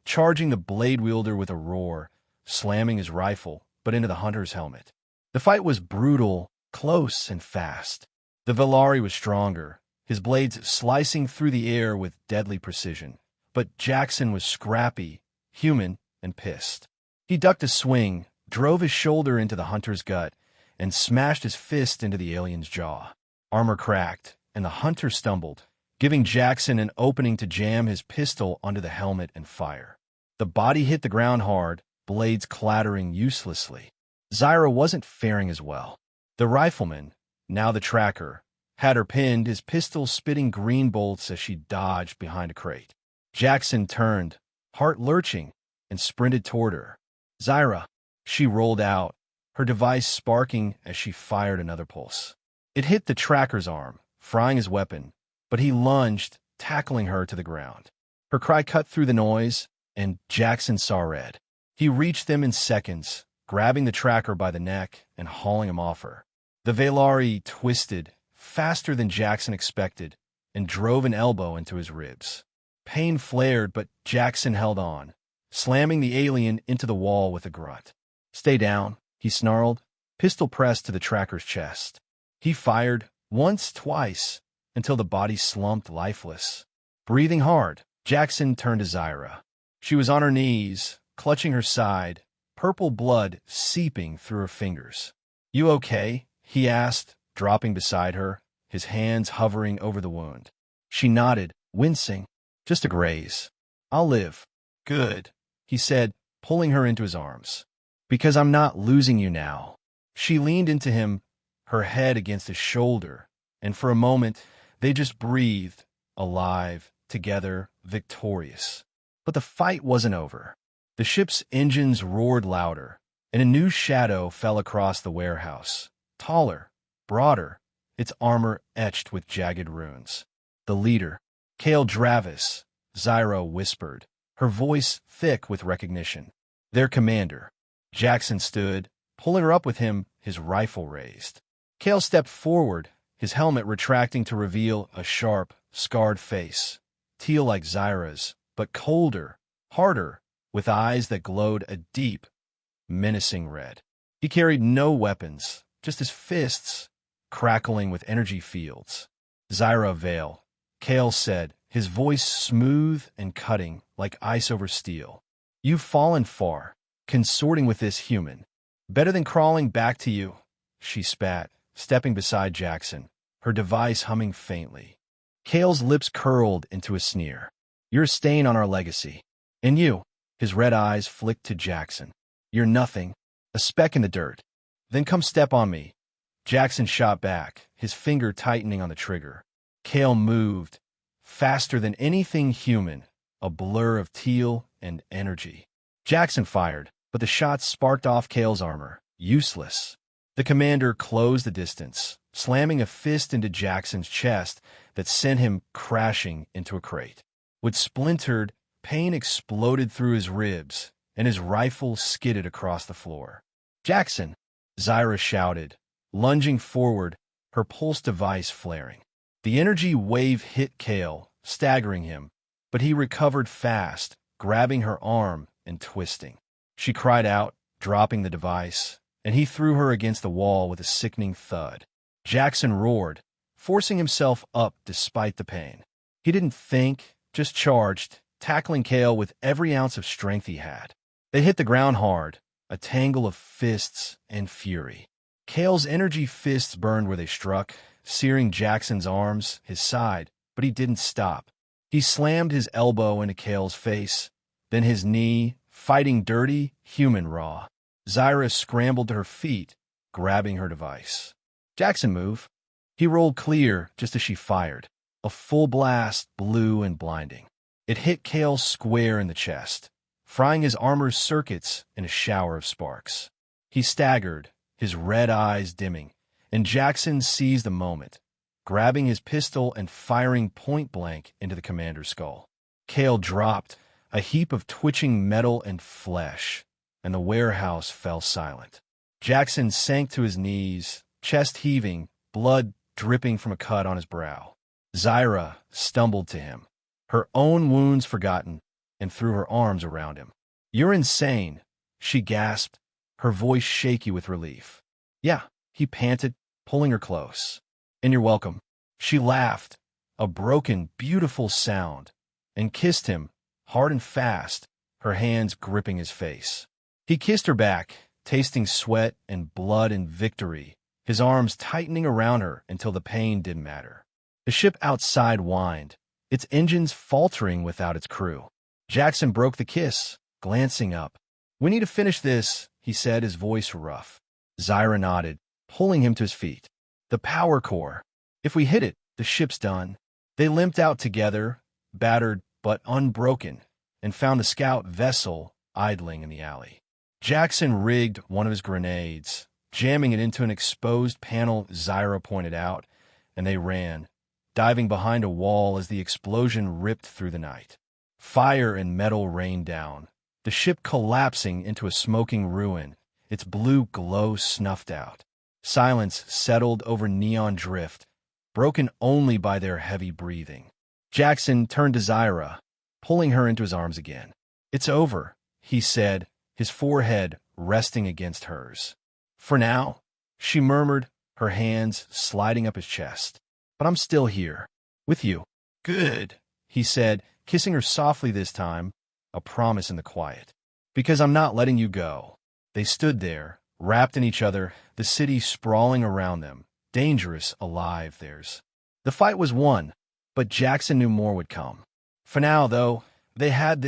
charging the blade wielder with a roar, slamming his rifle, but into the hunter's helmet. The fight was brutal, close, and fast. The Velari was stronger, his blades slicing through the air with deadly precision. But Jackson was scrappy, human, and pissed. He ducked a swing, drove his shoulder into the hunter's gut, and smashed his fist into the alien's jaw. Armor cracked, and the hunter stumbled, giving Jackson an opening to jam his pistol onto the helmet and fire. The body hit the ground hard, blades clattering uselessly. Zyra wasn't faring as well. The rifleman, now the tracker, had her pinned, his pistol spitting green bolts as she dodged behind a crate. Jackson turned, heart lurching, and sprinted toward her. Zyra, she rolled out, her device sparking as she fired another pulse. It hit the tracker's arm, frying his weapon, but he lunged, tackling her to the ground. Her cry cut through the noise, and Jackson saw red. He reached them in seconds, grabbing the tracker by the neck and hauling him off her. The Velari twisted, faster than Jackson expected, and drove an elbow into his ribs. Pain flared, but Jackson held on, slamming the alien into the wall with a grunt. "Stay down," he snarled, pistol pressed to the tracker's chest. He fired, once, twice, until the body slumped lifeless. Breathing hard, Jackson turned to Zyra. She was on her knees, clutching her side, purple blood seeping through her fingers. "You okay?" he asked, dropping beside her, his hands hovering over the wound. She nodded, wincing. "Just a graze. I'll live." "Good," he said, pulling her into his arms. "Because I'm not losing you now." She leaned into him, her head against his shoulder, and for a moment they just breathed, alive, together, victorious. But the fight wasn't over. The ship's engines roared louder, and a new shadow fell across the warehouse. Taller, broader, its armor etched with jagged runes. "The leader, Kale Dravis," Zyra whispered, her voice thick with recognition. "Their commander." Jackson stood, pulling her up with him, his rifle raised. Kale stepped forward, his helmet retracting to reveal a sharp, scarred face, teal like Zyra's, but colder, harder, with eyes that glowed a deep, menacing red. He carried no weapons, just his fists, crackling with energy fields. "Zyra Vale," Kale said, his voice smooth and cutting like ice over steel. "You've fallen far, consorting with this human. Better than crawling back to you," she spat, stepping beside Jackson, her device humming faintly. Kale's lips curled into a sneer. "You're a stain on our legacy. And you," his red eyes flicked to Jackson. "You're nothing, a speck in the dirt. Then come step on me." Jackson shot back, his finger tightening on the trigger. Kale moved, faster than anything human, a blur of teal and energy. Jackson fired, but the shots sparked off Kale's armor, useless. The commander closed the distance, slamming a fist into Jackson's chest that sent him crashing into a crate. With splintered, pain exploded through his ribs, and his rifle skidded across the floor. "Jackson!" Zyra shouted, lunging forward, her pulse device flaring. The energy wave hit Kale, staggering him, but he recovered fast, grabbing her arm and twisting. She cried out, dropping the device, and he threw her against the wall with a sickening thud. Jackson roared, forcing himself up despite the pain. He didn't think, just charged, tackling Kale with every ounce of strength he had. They hit the ground hard, a tangle of fists and fury. Kale's energy fists burned where they struck, searing Jackson's arms, his side, but he didn't stop. He slammed his elbow into Kale's face, then his knee, fighting dirty, human raw. Zyra scrambled to her feet, grabbing her device. "Jackson, move." He rolled clear just as she fired. A full blast, blue and blinding. It hit Kale square in the chest, frying his armor's circuits in a shower of sparks. He staggered, his red eyes dimming, and Jackson seized the moment, grabbing his pistol and firing point-blank into the commander's skull. Cale dropped, a heap of twitching metal and flesh, and the warehouse fell silent. Jackson sank to his knees, chest heaving, blood dripping from a cut on his brow. Zyra stumbled to him, her own wounds forgotten, and threw her arms around him. "You're insane," she gasped, her voice shaky with relief. "Yeah," he panted, pulling her close. "And you're welcome." She laughed, a broken, beautiful sound, and kissed him, hard and fast, her hands gripping his face. He kissed her back, tasting sweat and blood and victory, his arms tightening around her until the pain didn't matter. The ship outside whined, its engines faltering without its crew. Jackson broke the kiss, glancing up. "We need to finish this," he said, his voice rough. Zyra nodded, pulling him to his feet. "The power core. If we hit it, the ship's done." They limped out together, battered but unbroken, and found the scout vessel idling in the alley. Jackson rigged one of his grenades, jamming it into an exposed panel Zyra pointed out, and they ran, diving behind a wall as the explosion ripped through the night. Fire and metal rained down, the ship collapsing into a smoking ruin, its blue glow snuffed out. Silence settled over Neon Drift, broken only by their heavy breathing. Jackson turned to Zyra, pulling her into his arms again. "It's over," he said, his forehead resting against hers. "For now," she murmured, her hands sliding up his chest. "But I'm still here, with you." "Good," he said, kissing her softly this time, a promise in the quiet. "Because I'm not letting you go." They stood there, wrapped in each other, the city sprawling around them, dangerous, alive, theirs. The fight was won, but Jackson knew more would come. For now, though, they had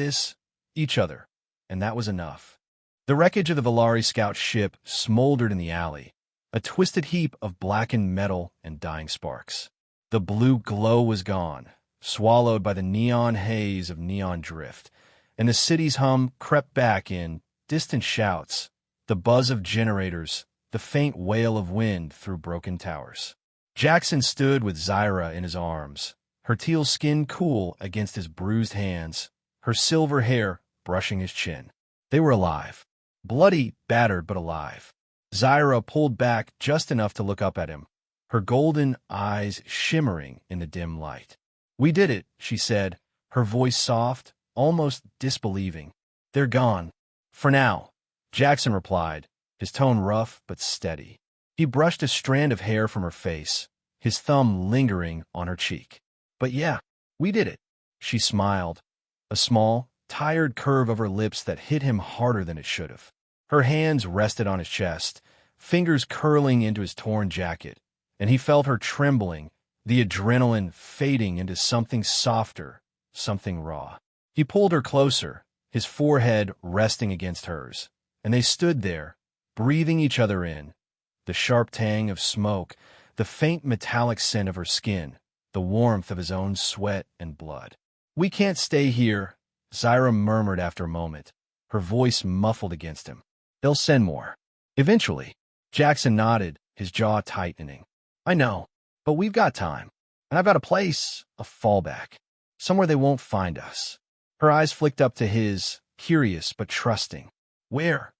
each other, and that was enough. The wreckage of the Valari scout ship smoldered in the alley, a twisted heap of blackened metal and dying sparks. The blue glow was gone, swallowed by the neon haze of Neon Drift, and the city's hum crept back in distant shouts, the buzz of generators, the faint wail of wind through broken towers. Jackson stood with Zyra in his arms, her teal skin cool against his bruised hands, her silver hair brushing his chin. They were alive. Bloody, battered, but alive. Zyra pulled back just enough to look up at him, her golden eyes shimmering in the dim light. "We did it," she said, her voice soft, almost disbelieving. "They're gone. For now," Jackson replied, his tone rough but steady. He brushed a strand of hair from her face, his thumb lingering on her cheek. "But yeah, we did it." She smiled, a small, tired curve of her lips that hit him harder than it should have. Her hands rested on his chest, fingers curling into his torn jacket, and he felt her trembling, the adrenaline fading into something softer, something raw. He pulled her closer, his forehead resting against hers, and they stood there, breathing each other in, the sharp tang of smoke, the faint metallic scent of her skin, the warmth of his own sweat and blood. "We can't stay here," Zyra murmured after a moment, her voice muffled against him. "They'll send more. Eventually." Jackson nodded, his jaw tightening. "I know, but we've got time. And I've got a place, a fallback, somewhere they won't find us." Her eyes flicked up to his, curious but trusting. "Where?"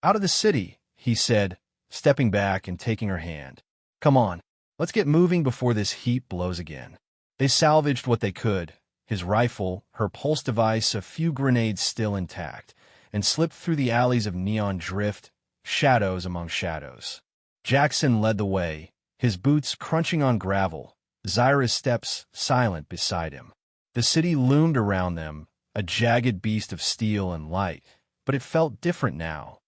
"Out of the city," he said, stepping back and taking her hand. "Come on, let's get moving before this heat blows again." They salvaged what they could, his rifle, her pulse device, a few grenades still intact, and slipped through the alleys of Neon Drift, shadows among shadows. Jackson led the way, his boots crunching on gravel, Zyra's steps silent beside him. The city loomed around them, a jagged beast of steel and light, but it felt different now.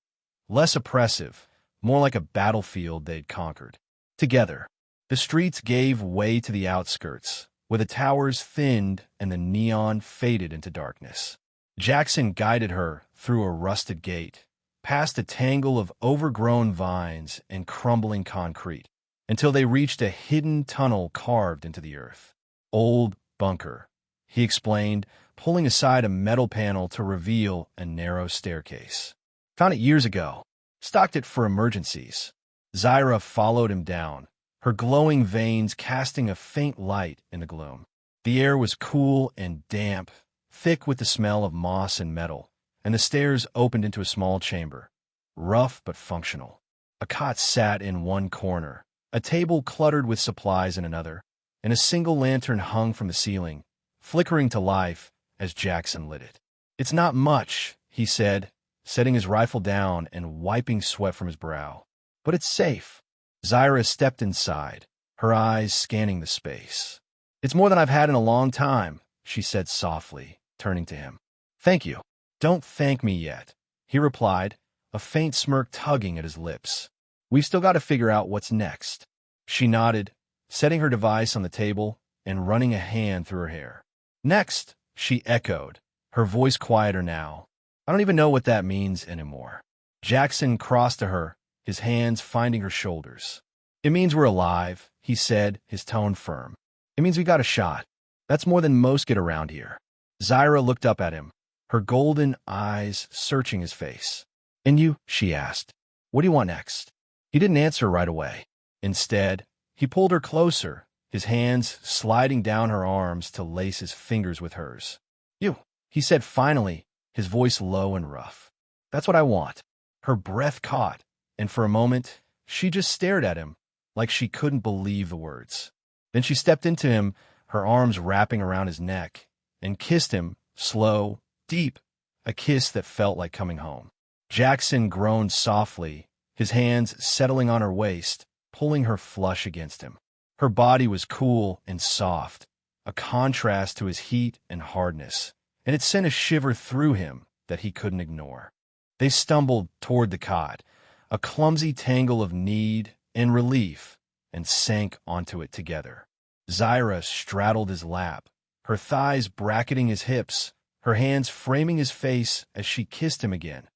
Less oppressive, more like a battlefield they'd conquered. Together, the streets gave way to the outskirts, where the towers thinned and the neon faded into darkness. Jackson guided her through a rusted gate, past a tangle of overgrown vines and crumbling concrete, until they reached a hidden tunnel carved into the earth. "Old bunker," he explained, pulling aside a metal panel to reveal a narrow staircase. "Found it years ago. stocked it for emergencies. Zyra followed him down, her glowing veins casting a faint light in the gloom. The air was cool and damp, thick with the smell of moss and metal, and the stairs opened into a small chamber, rough but functional. A cot sat in one corner, a table cluttered with supplies in another, and a single lantern hung from the ceiling, flickering to life as Jackson lit it. "It's not much," he said, setting his rifle down and wiping sweat from his brow. "But it's safe." Zyra stepped inside, her eyes scanning the space. "It's more than I've had in a long time," she said softly, turning to him. "Thank you." "Don't thank me yet," he replied, a faint smirk tugging at his lips. "We've still got to figure out what's next." She nodded, setting her device on the table and running a hand through her hair. "Next," she echoed, her voice quieter now. "I don't even know what that means anymore." Jackson crossed to her, his hands finding her shoulders. "It means we're alive," he said, his tone firm. "It means we got a shot. That's more than most get around here." Zyra looked up at him, her golden eyes searching his face. "And you?" she asked. "What do you want next?" He didn't answer right away. Instead, he pulled her closer, his hands sliding down her arms to lace his fingers with hers. "You," he said finally, his voice low and rough. "That's what I want." Her breath caught, and for a moment, she just stared at him, like she couldn't believe the words. Then she stepped into him, her arms wrapping around his neck, and kissed him, slow, deep, a kiss that felt like coming home. Jackson groaned softly, his hands settling on her waist, pulling her flush against him. Her body was cool and soft, a contrast to his heat and hardness, and it sent a shiver through him that he couldn't ignore. They stumbled toward the cot, a clumsy tangle of need and relief, and sank onto it together. Zyra straddled his lap, her thighs bracketing his hips, her hands framing his face as she kissed him again.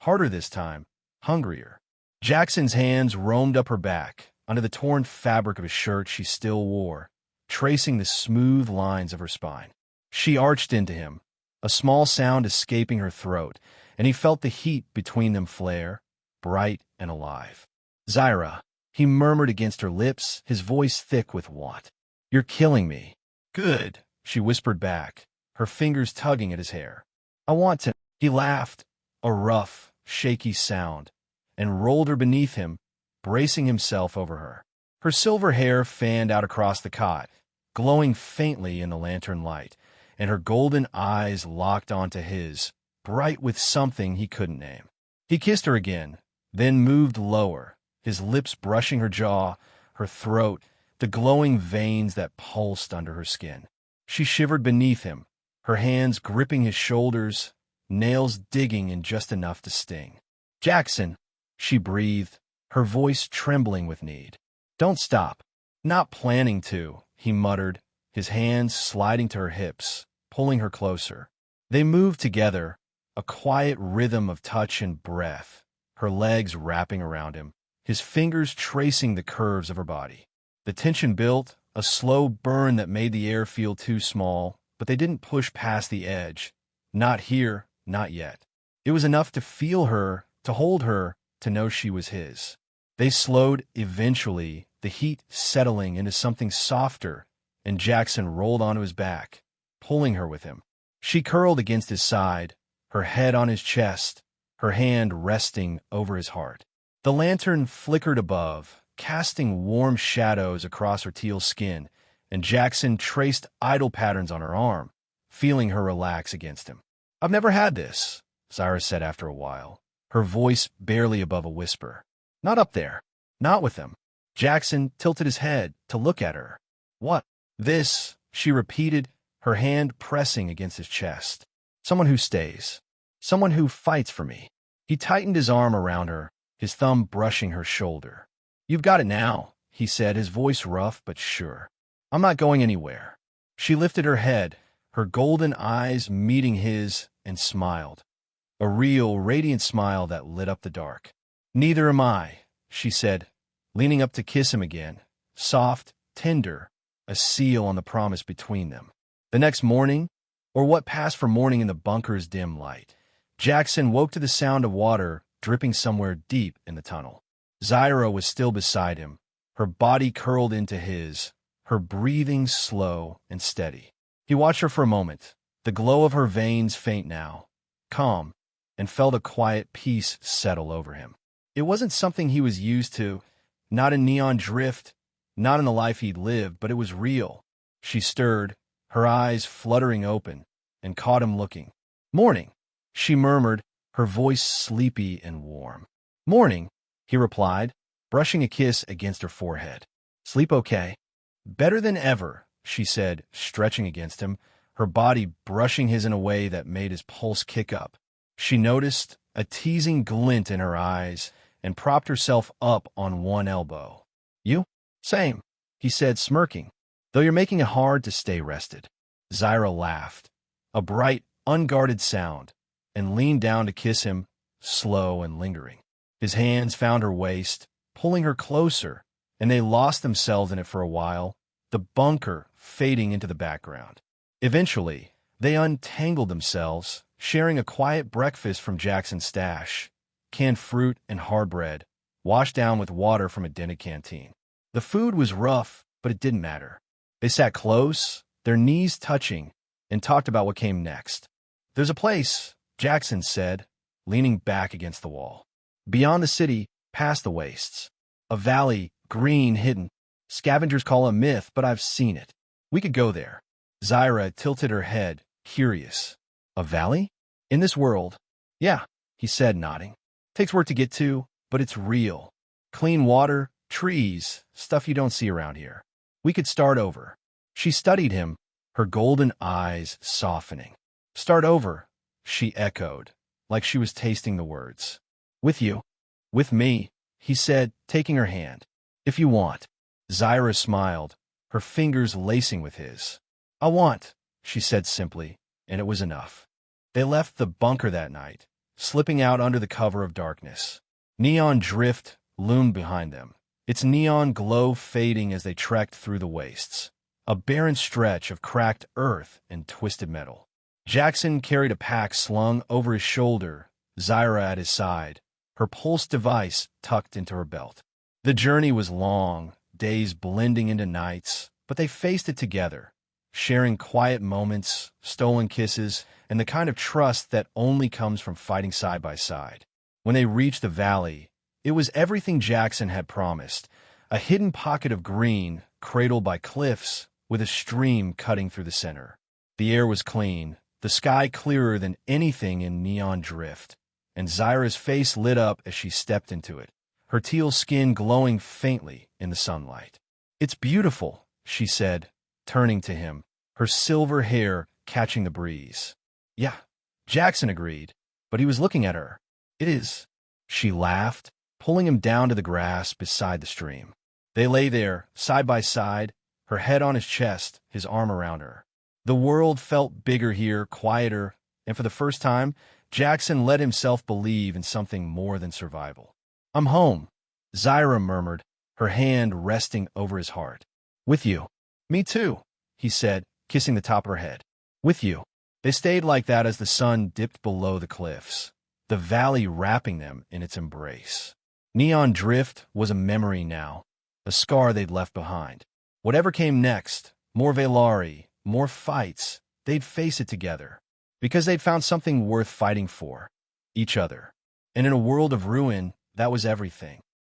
Harder this time, hungrier. Jackson's hands roamed up her back, under the torn fabric of his shirt she still wore, tracing the smooth lines of her spine. She arched into him, a small sound escaping her throat, and he felt the heat between them flare, bright and alive. "Zyra," he murmured against her lips, his voice thick with want. "You're killing me." "Good," she whispered back, her fingers tugging at his hair. "I want to." He laughed, a rough, shaky sound, and rolled her beneath him, bracing himself over her. Her silver hair fanned out across the cot, glowing faintly in the lantern light, and her golden eyes locked onto his, bright with something he couldn't name. He kissed her again, then moved lower, his lips brushing her jaw, her throat, the glowing veins that pulsed under her skin. She shivered beneath him, her hands gripping his shoulders, nails digging in just enough to sting. "Jackson," she breathed, her voice trembling with need. "Don't stop." "Not planning to," he muttered, his hands sliding to her hips, pulling her closer. They moved together, a quiet rhythm of touch and breath, her legs wrapping around him, his fingers tracing the curves of her body. The tension built, a slow burn that made the air feel too small, but they didn't push past the edge. Not here, not yet. It was enough to feel her, to hold her, to know she was his. They slowed eventually, the heat settling into something softer, and Jackson rolled onto his back, pulling her with him. She curled against his side, her head on his chest, her hand resting over his heart. The lantern flickered above, casting warm shadows across her teal skin, and Jackson traced idle patterns on her arm, feeling her relax against him. "I've never had this," Zyra said after a while, her voice barely above a whisper. "Not up there. Not with him." Jackson tilted his head to look at her. "What?" "This," she repeated, her hand pressing against his chest. "Someone who stays. Someone who fights for me." He tightened his arm around her, his thumb brushing her shoulder. "You've got it now," he said, his voice rough but sure. "I'm not going anywhere." She lifted her head, her golden eyes meeting his, and smiled. A real, radiant smile that lit up the dark. "Neither am I," she said, leaning up to kiss him again, soft, tender, a seal on the promise between them. The next morning, or what passed for morning in the bunker's dim light, Jackson woke to the sound of water dripping somewhere deep in the tunnel. Zyra was still beside him, her body curled into his, her breathing slow and steady. He watched her for a moment, the glow of her veins faint now, calm, and felt a quiet peace settle over him. It wasn't something he was used to, not in Neon Drift, not in the life he'd lived, but it was real. She stirred, her eyes fluttering open, and caught him looking. "Morning," she murmured, her voice sleepy and warm. "Morning," he replied, brushing a kiss against her forehead. "Sleep okay?" "Better than ever," she said, stretching against him, her body brushing his in a way that made his pulse kick up. She noticed a teasing glint in her eyes and propped herself up on one elbow. "You?" "Same," he said, smirking, "though you're making it hard to stay rested." Zyra laughed, a bright, unguarded sound, and leaned down to kiss him, slow and lingering. His hands found her waist, pulling her closer, and they lost themselves in it for a while, the bunker fading into the background. Eventually, they untangled themselves, sharing a quiet breakfast from Jackson's stash, canned fruit and hard bread, washed down with water from a dented canteen. The food was rough, but it didn't matter. They sat close, their knees touching, and talked about what came next. "There's a place," Jackson said, leaning back against the wall. "Beyond the city, past the wastes. A valley, green, hidden. Scavengers call it a myth, but I've seen it. We could go there." Zyra tilted her head, curious. "A valley? In this world?" "Yeah," he said, nodding. "Takes work to get to, but it's real. Clean water, trees, stuff you don't see around here. We could start over." She studied him, her golden eyes softening. "Start over," she echoed, like she was tasting the words. "With you." "With me," he said, taking her hand. "If you want." Zyra smiled, her fingers lacing with his. "I want," she said simply, and it was enough. They left the bunker that night, slipping out under the cover of darkness. Neon Drift loomed behind them, its neon glow fading as they trekked through the wastes, a barren stretch of cracked earth and twisted metal. Jackson carried a pack slung over his shoulder, Zyra at his side, her pulse device tucked into her belt. The journey was long, days blending into nights, but they faced it together, sharing quiet moments, stolen kisses, and the kind of trust that only comes from fighting side by side. When they reached the valley, it was everything Jackson had promised, a hidden pocket of green, cradled by cliffs, with a stream cutting through the center. The air was clean, the sky clearer than anything in Neon Drift, and Zyra's face lit up as she stepped into it, her teal skin glowing faintly in the sunlight. "It's beautiful," she said, turning to him, her silver hair catching the breeze. "Yeah," Jackson agreed, but he was looking at her. "It is." She laughed, pulling him down to the grass beside the stream. They lay there, side by side, her head on his chest, his arm around her. The world felt bigger here, quieter, and for the first time, Jackson let himself believe in something more than survival. "I'm home," Zyra murmured, her hand resting over his heart. "With you." "Me too," he said, kissing the top of her head. "With you." They stayed like that as the sun dipped below the cliffs, the valley wrapping them in its embrace. Neon Drift was a memory now, a scar they'd left behind. Whatever came next, more Velari, more fights, they'd face it together, because they'd found something worth fighting for, each other. And in a world of ruin, that was everything.